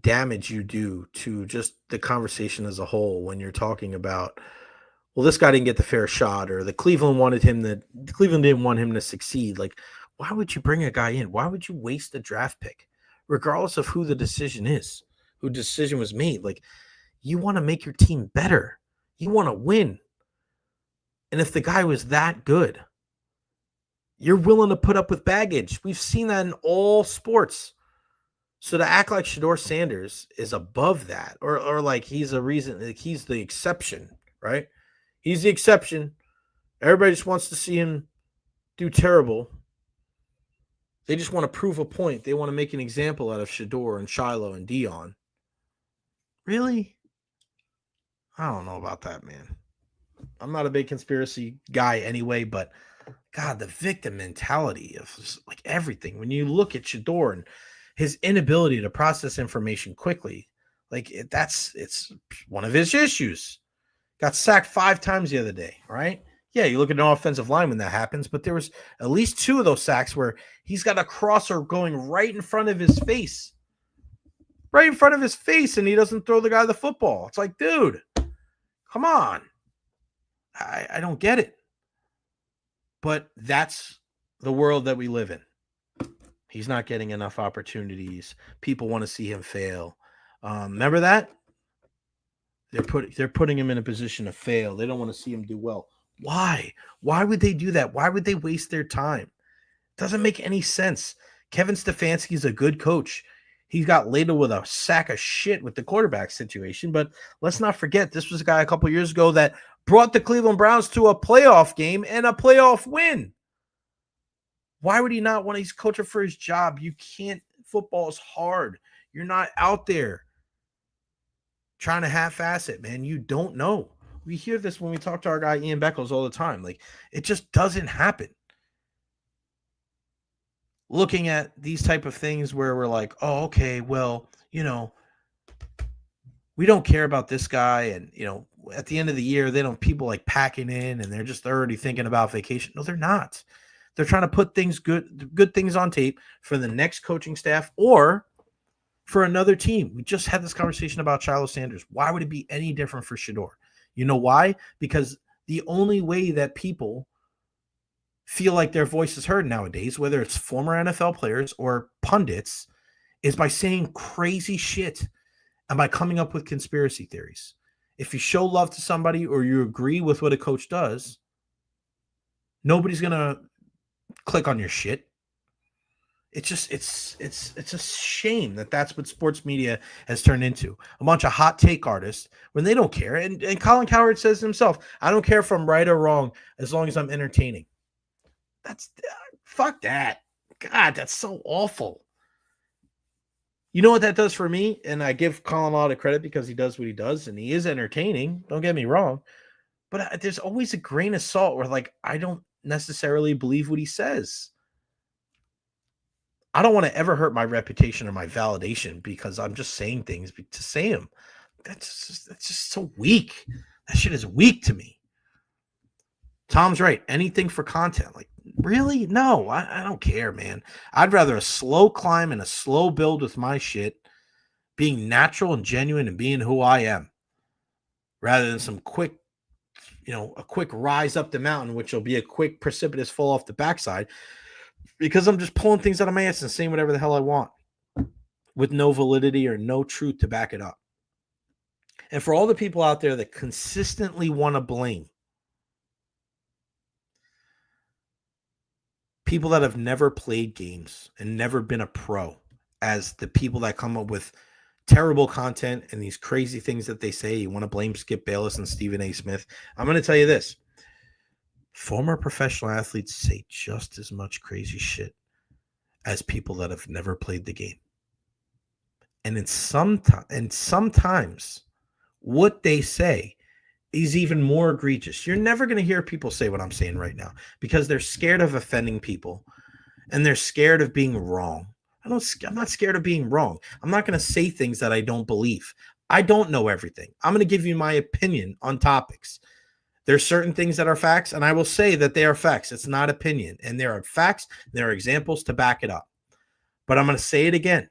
damage you do to just the conversation as a whole when you're talking about, well, this guy didn't get the fair shot, or the Cleveland didn't want him to succeed. Like, why would you bring a guy in? Why would you waste a draft pick, regardless of who the decision is, who decision was made? Like, you want to make your team better. You want to win. And if the guy was that good, you're willing to put up with baggage. We've seen that in all sports. So to act like Shiloh Sanders is above that, or like he's a reason, like he's the exception, right? He's the exception. Everybody just wants to see him do terrible. They just want to prove a point. They want to make an example out of Shador and Shiloh and Dion. Really? I don't know about that, man. I'm not a big conspiracy guy anyway, but God, the victim mentality of just like everything. When you look at Shador and his inability to process information quickly, like it's one of his issues. Got sacked 5 times the other day, right? Yeah, you look at an offensive line when that happens, but there was at least 2 of those sacks where he's got a crosser going right in front of his face. Right in front of his face, and he doesn't throw the guy the football. It's like, dude, come on. I don't get it. But that's the world that we live in. He's not getting enough opportunities. People want to see him fail. Remember that? They're putting him in a position to fail. They don't want to see him do well. Why? Why would they do that? Why would they waste their time? It doesn't make any sense. Kevin Stefanski is a good coach. He got ladled with a sack of shit with the quarterback situation, but let's not forget this was a guy a couple years ago that brought the Cleveland Browns to a playoff game and a playoff win. Why would he not want to? He's coaching for his job. You can't. Football is hard. You're not out there trying to half-ass it, man. You don't know. We hear this when we talk to our guy Ian Beckles all the time. Like, it just doesn't happen. Looking at these type of things where we're like, oh, okay, well, we don't care about this guy. And, at the end of the year, people like packing in and they're just already thinking about vacation. No, they're not. They're trying to put good things on tape for the next coaching staff or for another team. We just had this conversation about Shiloh Sanders. Why would it be any different for Shador? You know why? Because the only way that people feel like their voice is heard nowadays, whether it's former NFL players or pundits, is by saying crazy shit and by coming up with conspiracy theories. If you show love to somebody or you agree with what a coach does, nobody's going to click on your shit. It's a shame that that's what sports media has turned into. A bunch of hot take artists when they don't care. And Colin Cowherd says himself, I don't care if I'm right or wrong as long as I'm entertaining. Fuck that. God, that's so awful. You know what that does for me? And I give Colin a lot of credit because he does what he does and he is entertaining. Don't get me wrong. But there's always a grain of salt where, like, I don't necessarily believe what he says. I don't want to ever hurt my reputation or my validation because I'm just saying things to say them. That's just so weak. That shit is weak to me. Tom's right. Anything for content. Like, really? No, I don't care, man. I'd rather a slow climb and a slow build with my shit, being natural and genuine and being who I am, rather than some quick, a quick rise up the mountain, which will be a quick precipitous fall off the backside, because I'm just pulling things out of my ass and saying whatever the hell I want. with no validity or no truth to back it up. And for all the people out there that consistently want to blame people that have never played games and never been a pro as the people that come up with terrible content and these crazy things that they say, you want to blame Skip Bayless and Stephen A. Smith. I'm going to tell you this. Former professional athletes say just as much crazy shit as people that have never played the game. And sometimes what they say is even more egregious. You're never going to hear people say what I'm saying right now because they're scared of offending people and they're scared of being wrong. I'm not scared of being wrong. I'm not going to say things that I don't believe. I don't know everything. I'm going to give you my opinion on topics. There's certain things that are facts, and I will say that they are facts. It's not opinion. And there are facts, there are examples to back it up. But I'm going to say it again.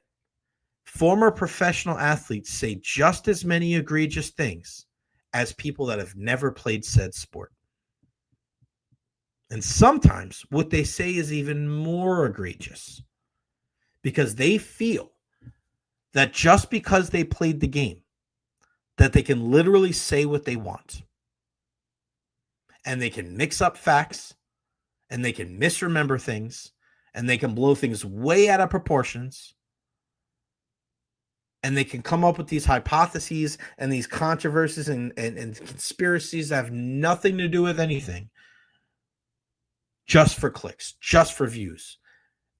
Former professional athletes say just as many egregious things as people that have never played said sport. And sometimes what they say is even more egregious because they feel that just because they played the game, that they can literally say what they want. And they can mix up facts, and they can misremember things, and they can blow things way out of proportions. And they can come up with these hypotheses and these controversies and conspiracies that have nothing to do with anything. Just for clicks, just for views.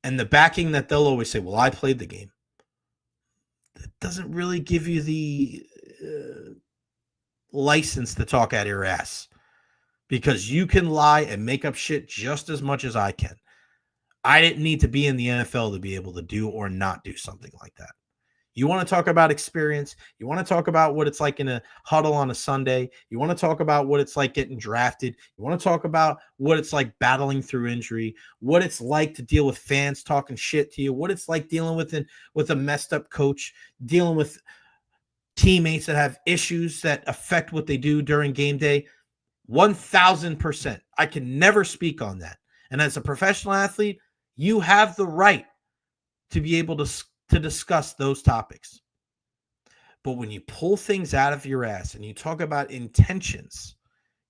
And the backing that they'll always say, well, I played the game. That doesn't really give you the license to talk out of your ass. Because you can lie and make up shit just as much as I can. I didn't need to be in the NFL to be able to do or not do something like that. You want to talk about experience. You want to talk about what it's like in a huddle on a Sunday. You want to talk about what it's like getting drafted. You want to talk about what it's like battling through injury, what it's like to deal with fans talking shit to you, what it's like dealing with a messed up coach, dealing with teammates that have issues that affect what they do during game day. 1,000%. I can never speak on that. And as a professional athlete, you have the right to be able to discuss those topics. But when you pull things out of your ass and you talk about intentions,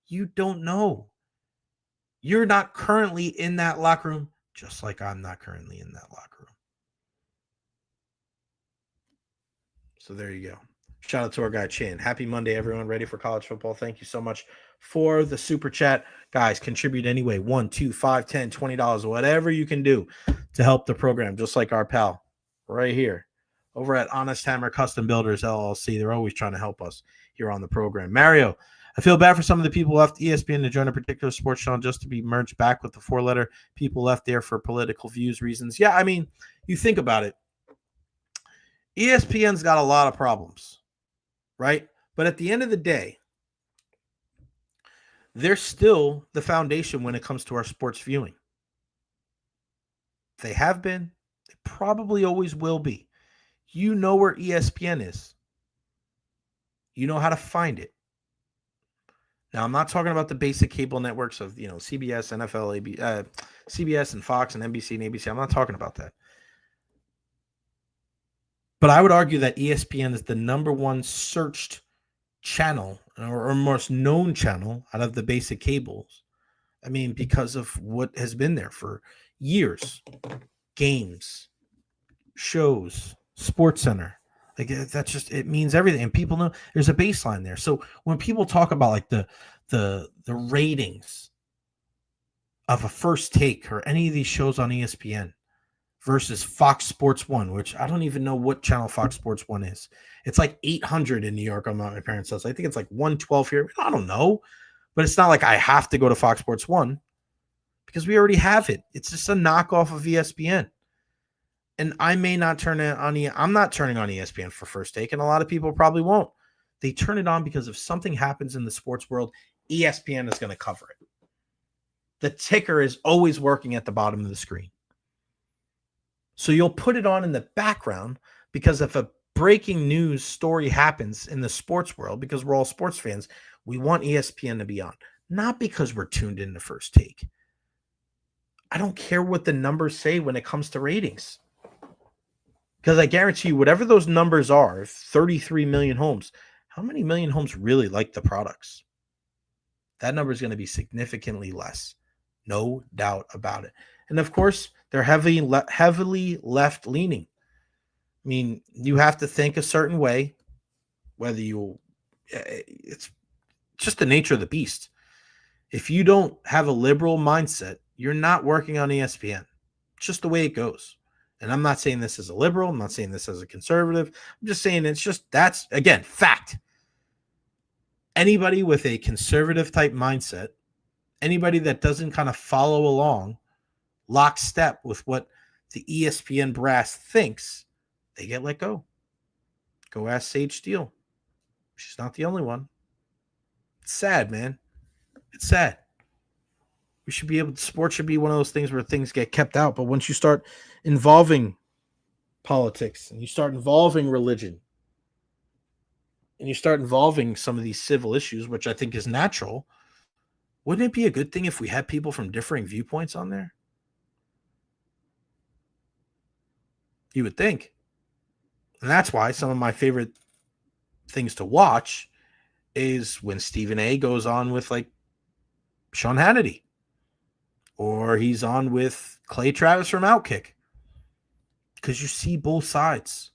you don't know. You're not currently in that locker room, just like I'm not currently in that locker room. So there you go. Shout out to our guy Chan. Happy Monday, everyone. Ready for college football. Thank you so much for the super chat. Guys, contribute anyway. $1, $2, $5, $10, $20, whatever you can do to help the program, just like our pal right here over at Honest Hammer Custom Builders LLC. They're always trying to help us here on the program. Mario, I feel bad for some of the people who left ESPN to join a particular sports channel just to be merged back with the 4-letter people left there for political views reasons. Yeah, I mean, you think about it. ESPN's got a lot of problems, right? But at the end of the day, they're still the foundation when it comes to our sports viewing. They have been. They probably always will be. You know where ESPN is. You know how to find it. Now, I'm not talking about the basic cable networks of, CBS, NFL, CBS and Fox and NBC and ABC. I'm not talking about that. But I would argue that ESPN is the number one searched channel or most known channel out of the basic cables. I mean, because of what has been there for years. Games, shows, Sports Center. Like that's just, it means everything. And people know there's a baseline there. So when people talk about like the ratings of a First Take or any of these shows on ESPN versus Fox Sports 1, which I don't even know what channel Fox Sports 1 is. It's like 800 in New York on my parents' house. I think it's like 112 here. I don't know. But it's not like I have to go to Fox Sports 1 because we already have it. It's just a knockoff of ESPN. And I may not turn it on. I'm not turning on ESPN for First Take, and a lot of people probably won't. They turn it on because if something happens in the sports world, ESPN is going to cover it. The ticker is always working at the bottom of the screen. So you'll put it on in the background because if a breaking news story happens in the sports world, because we're all sports fans, we want ESPN to be on. Not because we're tuned in to First Take. I don't care what the numbers say when it comes to ratings. Because I guarantee you, whatever those numbers are, 33 million homes, how many million homes really like the products? That number is going to be significantly less. No doubt about it. And of course, they're heavily left leaning. I mean, you have to think a certain way, it's just the nature of the beast. If you don't have a liberal mindset, you're not working on ESPN. It's just the way it goes. And I'm not saying this as a liberal. I'm not saying this as a conservative. I'm just saying that's, again, fact. Anybody with a conservative type mindset, anybody that doesn't kind of follow along lockstep with what the ESPN brass thinks, they get let go. Go ask Sage Steele. She's not the only one. It's sad, man. It's sad. Sports should be one of those things where things get kept out. But once you start involving politics and you start involving religion and you start involving some of these civil issues, which I think is natural, wouldn't it be a good thing if we had people from differing viewpoints on there? You would think. And that's why some of my favorite things to watch is when Stephen A goes on with like Sean Hannity, or he's on with Clay Travis from Outkick, because you see both sides.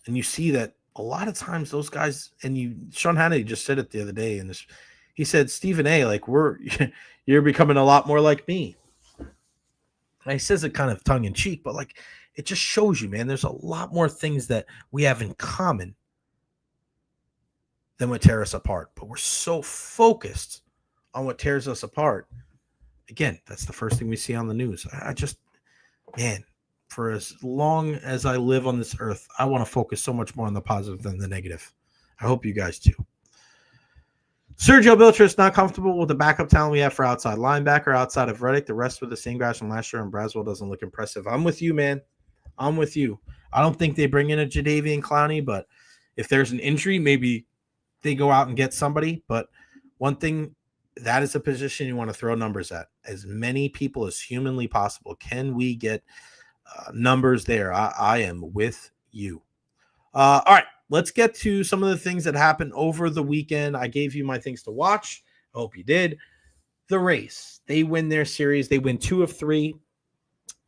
And you see that a lot of times those guys, Sean Hannity just said it the other day in this, he said, Stephen A, like, you're becoming a lot more like me. And he says it kind of tongue in cheek, but like, it just shows you, man, there's a lot more things that we have in common than what tear us apart. But we're so focused on what tears us apart. Again, that's the first thing we see on the news. Man, for as long as I live on this earth, I want to focus so much more on the positive than the negative. I hope you guys do. Sergio Biltris not comfortable with the backup talent we have for outside linebacker outside of Reddick. The rest were the same guys from last year, and Braswell doesn't look impressive. I'm with you, man. I'm with you. I don't think they bring in a Jadeveon Clowney, but if there's an injury, maybe they go out and get somebody. But one thing, that is a position you want to throw numbers at. As many people as humanly possible. Can we get numbers there? I am with you. All right, let's get to some of the things that happened over the weekend. I gave you my things to watch. I hope you did. The Rays, they win their series. They win 2 of 3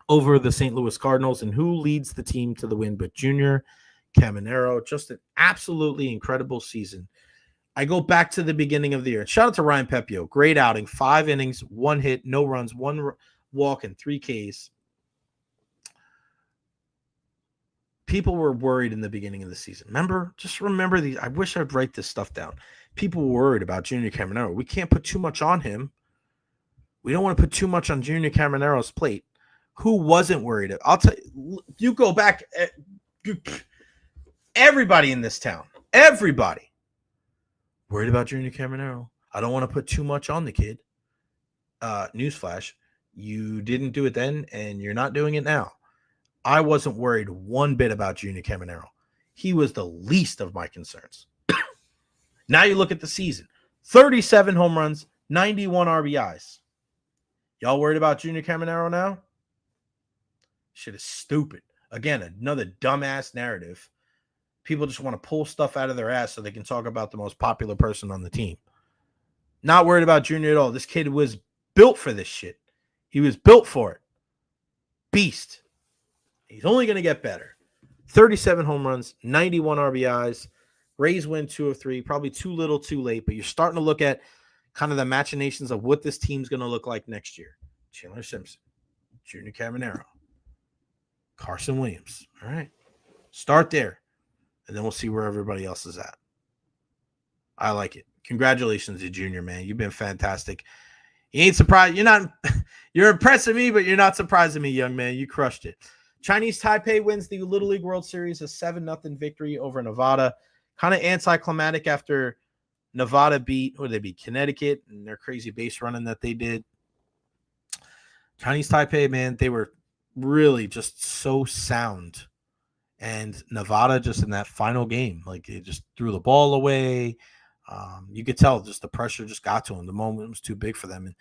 over the St. Louis Cardinals. And who leads the team to the win but Junior Caminero? Just an absolutely incredible season. I go back to the beginning of the year. Shout out to Ryan Pepio. Great outing. 5 innings, 1 hit, no runs, 1 walk, and 3 Ks. People were worried in the beginning of the season. Just remember these. I wish I'd write this stuff down. People were worried about Junior Caminero. We can't put too much on him. We don't want to put too much on Junior Caminero's plate. Who wasn't worried? I'll tell you, you go back. Everybody in this town, everybody worried about Junior Caminero. I don't want to put too much on the kid. Newsflash, you didn't do it then, and you're not doing it now. I wasn't worried one bit about Junior Caminero. He was the least of my concerns. Now you look at the season. 37 home runs, 91 RBIs. Y'all worried about Junior Caminero now? Shit is stupid. Again, another dumbass narrative. People just want to pull stuff out of their ass so they can talk about the most popular person on the team. Not worried about Junior at all. This kid was built for this shit. He was built for it. Beast. He's only going to get better. 37 home runs, 91 RBIs. Rays win 2 of 3. Probably too little, too late. But you're starting to look at kind of the machinations of what this team's going to look like next year. Chandler Simpson, Junior Caminero, Carson Williams. All right. Start there. And then we'll see where everybody else is at. I like it. Congratulations to Junior, man. You've been fantastic. You ain't surprised. You're impressing me, but you're not surprising me, young man. You crushed it. Chinese Taipei wins the Little League World Series, a 7-0 victory over Nevada. Kind of anticlimactic after Nevada beat Connecticut and their crazy base running that they did. Chinese Taipei, man, they were really just so sound. And Nevada just in that final game, like they just threw the ball away. You could tell just the pressure just got to them. The moment was too big for them. And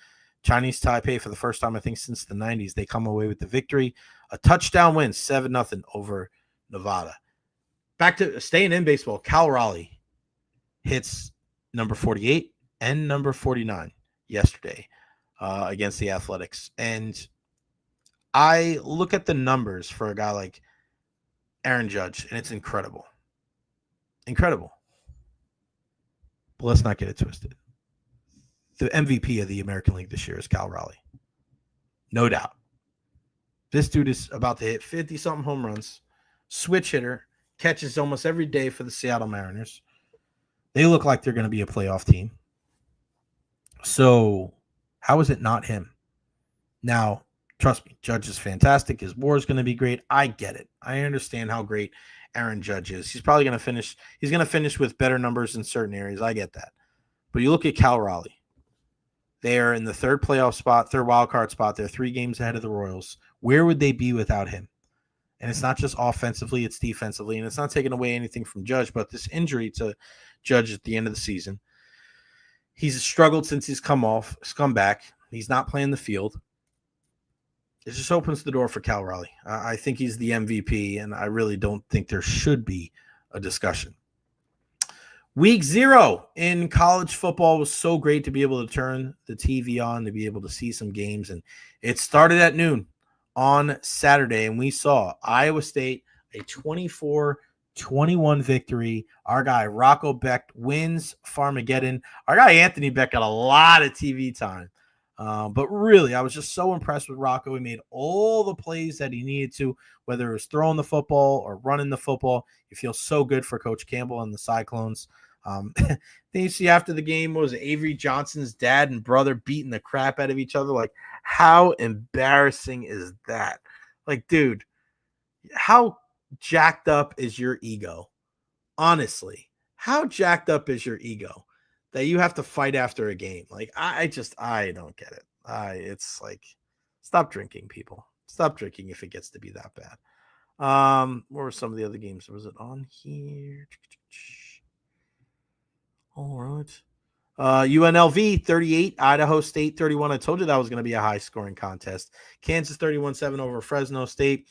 Chinese Taipei, for the first time, I think, since the 90s, they come away with the victory. A touchdown win, 7-0 over Nevada. Back to staying in baseball, Cal Raleigh hits number 48 and number 49 yesterday against the Athletics. And I look at the numbers for a guy like Aaron Judge, and it's incredible. Incredible. But let's not get it twisted. The MVP of the American League this year is Cal Raleigh. No doubt. This dude is about to hit 50-something home runs, switch hitter, catches almost every day for the Seattle Mariners. They look like they're going to be a playoff team. So how is it not him? Now, trust me, Judge is fantastic. His WAR is going to be great. I get it. I understand how great Aaron Judge is. He's probably going to finish. He's going to finish with better numbers in certain areas. I get that. But you look at Cal Raleigh. They are in the third playoff spot, third wild card spot. They're 3 games ahead of the Royals. Where would they be without him? And it's not just offensively, it's defensively. And it's not taking away anything from Judge, but this injury to Judge at the end of the season, he's struggled since he's come back. He's not playing the field. It just opens the door for Cal Raleigh. I think he's the MVP, and I really don't think there should be a discussion. Week 0 in college football was so great to be able to turn the TV on, to be able to see some games. And it started at noon on Saturday, and we saw Iowa State, a 24-21 victory. Our guy Rocco Beck wins Farmageddon. Our guy Anthony Beck got a lot of TV time. But really, I was just so impressed with Rocco. He made all the plays that he needed to, whether it was throwing the football or running the football. You feel so good for Coach Campbell and the Cyclones. Then you see after the game was Avery Johnson's dad and brother beating the crap out of each other. Like, how embarrassing is that? Like, dude, how jacked up is your ego? Honestly, how jacked up is your ego that you have to fight after a game? Like, I don't get it. It's like, stop drinking, people. Stop drinking if it gets to be that bad. What were some of the other games? Was it on here? All right. UNLV 38, Idaho State 31. I told you that was going to be a high-scoring contest. Kansas 31-7 over Fresno State.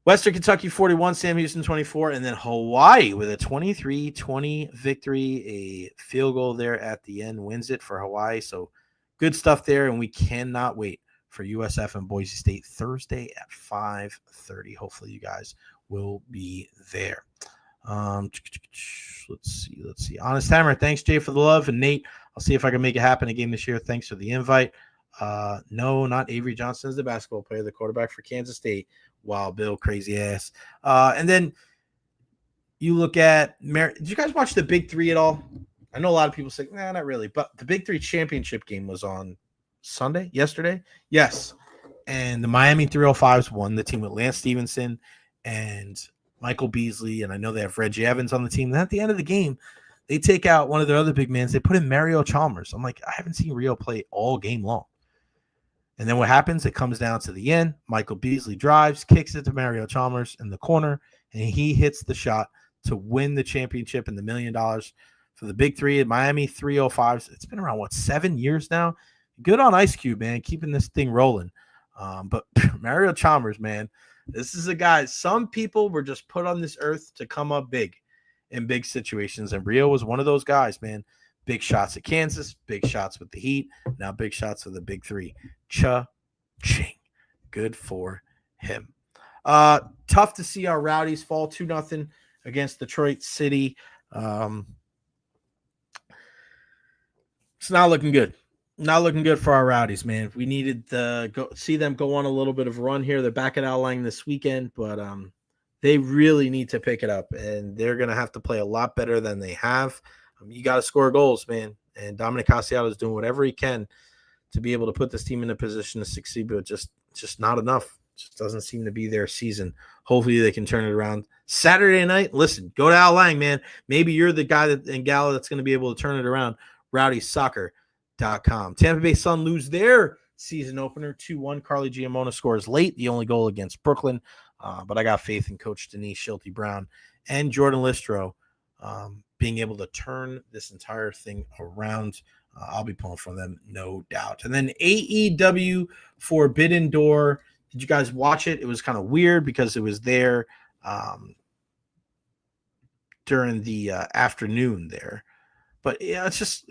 Western Kentucky 41, Sam Houston 24, and then Hawaii with a 23-20 victory. A field goal there at the end wins it for Hawaii. So good stuff there, and we cannot wait for USF and Boise State Thursday at 5:30. Hopefully you guys will be there. Let's see. Honest Hammer, thanks, Jay, for the love. And Nate, I'll see if I can make it happen again this year. Thanks for the invite. No, not Avery Johnson is the basketball player, the quarterback for Kansas State. Wow, Bill, crazy ass. And then you look at did you guys watch the Big Three at all? I know a lot of people say, nah, not really. But the Big Three championship game was on yesterday. Yes. And the Miami 305s won, the team with Lance Stevenson and Michael Beasley, and I know they have Reggie Evans on the team. Then at the end of the game, they take out one of their other big men. They put in Mario Chalmers. I'm like, I haven't seen Rio play all game long. And then what happens? It comes down to the end. Michael Beasley drives, kicks it to Mario Chalmers in the corner, and he hits the shot to win the championship and the $1 million for the Big Three at Miami 305s. It's been around, 7 years now? Good on Ice Cube, man, keeping this thing rolling. But Mario Chalmers, man, this is a guy. Some people were just put on this earth to come up big in big situations, and Rio was one of those guys, man. Big shots at Kansas, big shots with the Heat, now big shots for the Big Three. Cha-ching. Good for him. Tough to see our Rowdies fall 2-0 against Detroit City. It's not looking good. Not looking good for our Rowdies, man. We needed to see them go on a little bit of a run here. They're back at Outlying this weekend, but they really need to pick it up, and they're going to have to play a lot better than they have. You got to score goals, man, and Dominic Casiano is doing whatever he can to be able to put this team in a position to succeed, but just not enough. Just doesn't seem to be their season. Hopefully they can turn it around. Saturday night, listen, go to Outlying, man. Maybe you're the guy and gal that's going to be able to turn it around. RowdySoccer.com. Tampa Bay Sun lose their season opener 2-1. Carly Giamona scores late, the only goal against Brooklyn. But I got faith in Coach Denise Schulte Brown and Jordan Listro being able to turn this entire thing around. I'll be pulling for them, no doubt. And then AEW Forbidden Door. Did you guys watch it? It was kind of weird because it was there during the afternoon there. But yeah, it's just,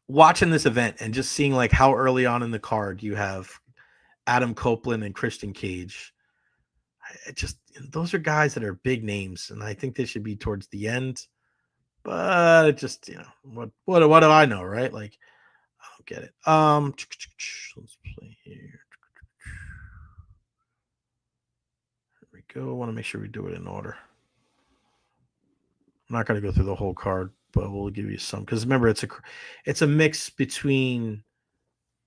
watching this event and just seeing like how early on in the card you have Adam Copeland and Christian Cage. Those are guys that are big names, and I think they should be towards the end. But it just, what do I know, right? Like, I don't get it. Let's play here. Here we go. I want to make sure we do it in order. I'm not going to go through the whole card, but we'll give you some, because remember, it's a mix between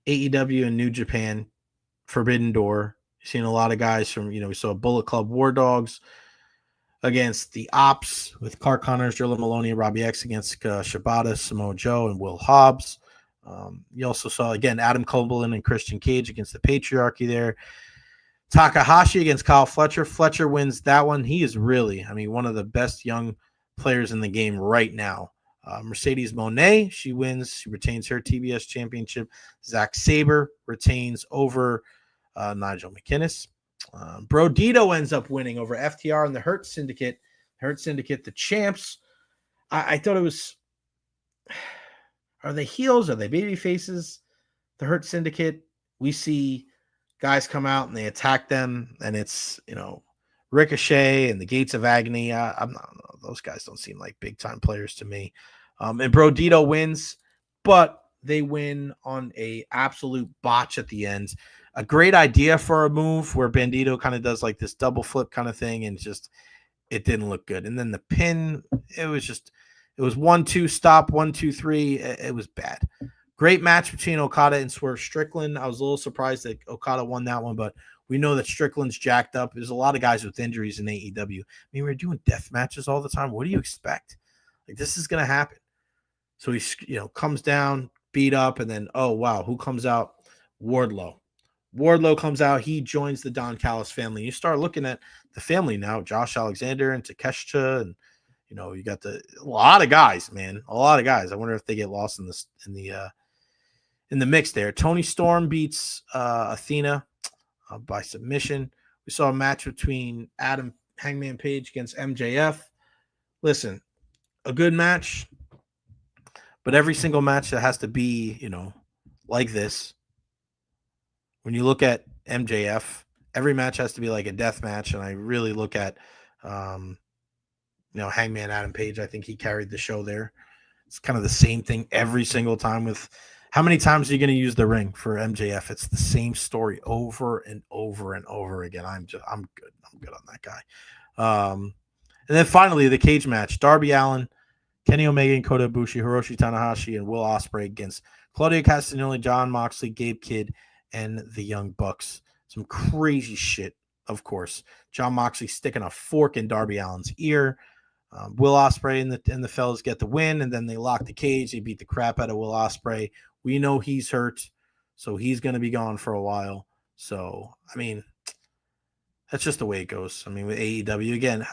AEW and New Japan. Forbidden Door. You've seen a lot of guys from, we saw Bullet Club War Dogs against the Ops with Clark Connors, Drilla Maloney, and Robbie X against Shibata, Samoa Joe, and Will Hobbs. You also saw, again, Adam Copeland and Christian Cage against the Patriarchy there. Takahashi against Kyle Fletcher. Fletcher wins that one. He is really, one of the best young players in the game right now. Mercedes Moné, she wins. She retains her TBS championship. Zack Sabre retains over Nigel McInnes. Brodito ends up winning over FTR and the Hurt Syndicate. Hurt Syndicate, the champs. I thought it was, are they heels? Are they baby faces? The Hurt Syndicate, we see guys come out and they attack them, and it's, Ricochet and the Gates of Agony. I'm not, those guys don't seem like big time players to me. And Brodito wins, but they win on a absolute botch at the end. A great idea for a move where Bandito kind of does like this double flip kind of thing, and it didn't look good. And then the pin, it was 1-2 stop, 1-2-3. It was bad. Great match between Okada and Swerve Strickland. I was a little surprised that Okada won that one, but we know that Strickland's jacked up. There's a lot of guys with injuries in AEW. We're doing death matches all the time. What do you expect? Like, this is going to happen. So he, comes down, beat up, and then, oh, wow, who comes out? Wardlow. Wardlow comes out. He joins the Don Callis family. You start looking at the family now, Josh Alexander and Takeshita, and, you got a lot of guys, man. A lot of guys. I wonder if they get lost in the mix there. Toni Storm beats Athena by submission. We saw a match between Adam Hangman Page against MJF. Listen, a good match, but every single match that has to be, like this. When you look at MJF, every match has to be like a death match, and I really look at, Hangman Adam Page. I think he carried the show there. It's kind of the same thing every single time. With how many times are you going to use the ring for MJF? It's the same story over and over and over again. I'm good. I'm good on that guy. And then finally the cage match: Darby Allin, Kenny Omega, and Kota Ibushi, Hiroshi Tanahashi, and Will Ospreay against Claudio Castagnoli, John Moxley, Gabe Kidd, and the Young Bucks. Some crazy shit, of course. John Moxley sticking a fork in Darby Allin's ear. Will Ospreay and the fellas get the win, and then they lock the cage. They beat the crap out of Will Ospreay. We know he's hurt, so he's going to be gone for a while. So, that's just the way it goes. With AEW, again,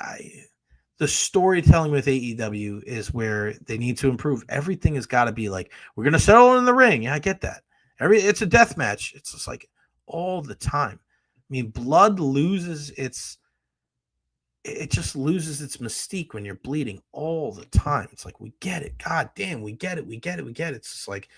the storytelling with AEW is where they need to improve. Everything has got to be like, we're going to settle in the ring. Yeah, I get that. It's a death match. It's just like all the time. Blood loses it just loses its mystique when you're bleeding all the time. It's like, we get it. God damn, we get it. It's just like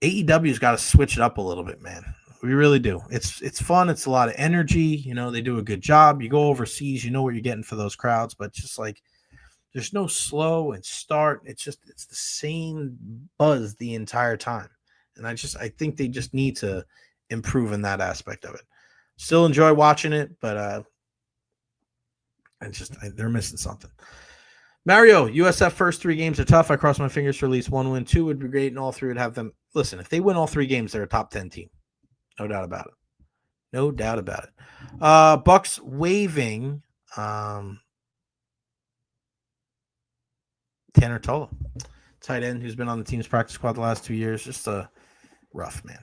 AEW's got to switch it up a little bit, man. We really do. It's fun. It's a lot of energy. They do a good job. You go overseas, you know what you're getting for those crowds, but just like, there's no slow and start. It's the same buzz the entire time. And I think they just need to improve in that aspect of it. Still enjoy watching it, but they're missing something. Mario, USF first 3 games are tough. I cross my fingers for at least 1 win. 2 would be great, and all 3 would have them. Listen, if they win all 3 games, they're a top 10 team. No doubt about it. No doubt about it. Bucks waiving Tanner Tola, tight end, who's been on the team's practice squad the last 2 years. Just a rough, man.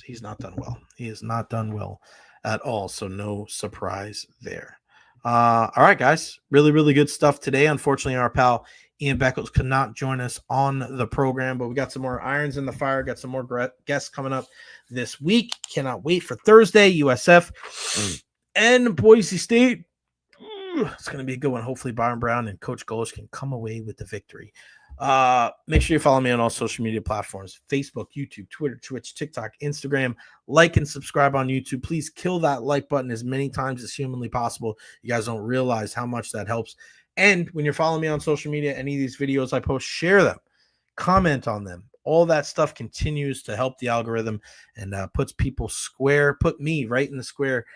He's not done well. He has not done well at all, so no surprise there. All right, guys. Really, really good stuff today. Unfortunately, our pal Ian Beckles could not join us on the program, but we got some more irons in the fire, got some more guests coming up this week. Cannot wait for Thursday, USF and Boise State. It's going to be a good one. Hopefully, Byrum Brown and Coach Golesh can come away with the victory. Make sure you follow me on all social media platforms: Facebook, YouTube, Twitter, Twitch, TikTok, Instagram. Like and subscribe on YouTube. Please kill that like button as many times as humanly possible. You guys don't realize how much that helps. And when you're following me on social media, any of these videos I post, share them, comment on them. All that stuff continues to help the algorithm and puts people square, put me right in the square,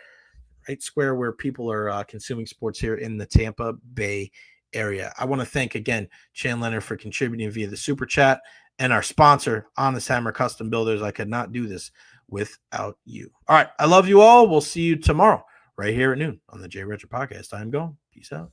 right square where people are consuming sports here in the Tampa Bay area. I want to thank again Chan Leonard for contributing via the super chat and our sponsor, Honest Hammer Custom Builders. I could not do this without you. All right. I love you all. We'll see you tomorrow right here at noon on the Jay Recher podcast. I'm going. Peace out.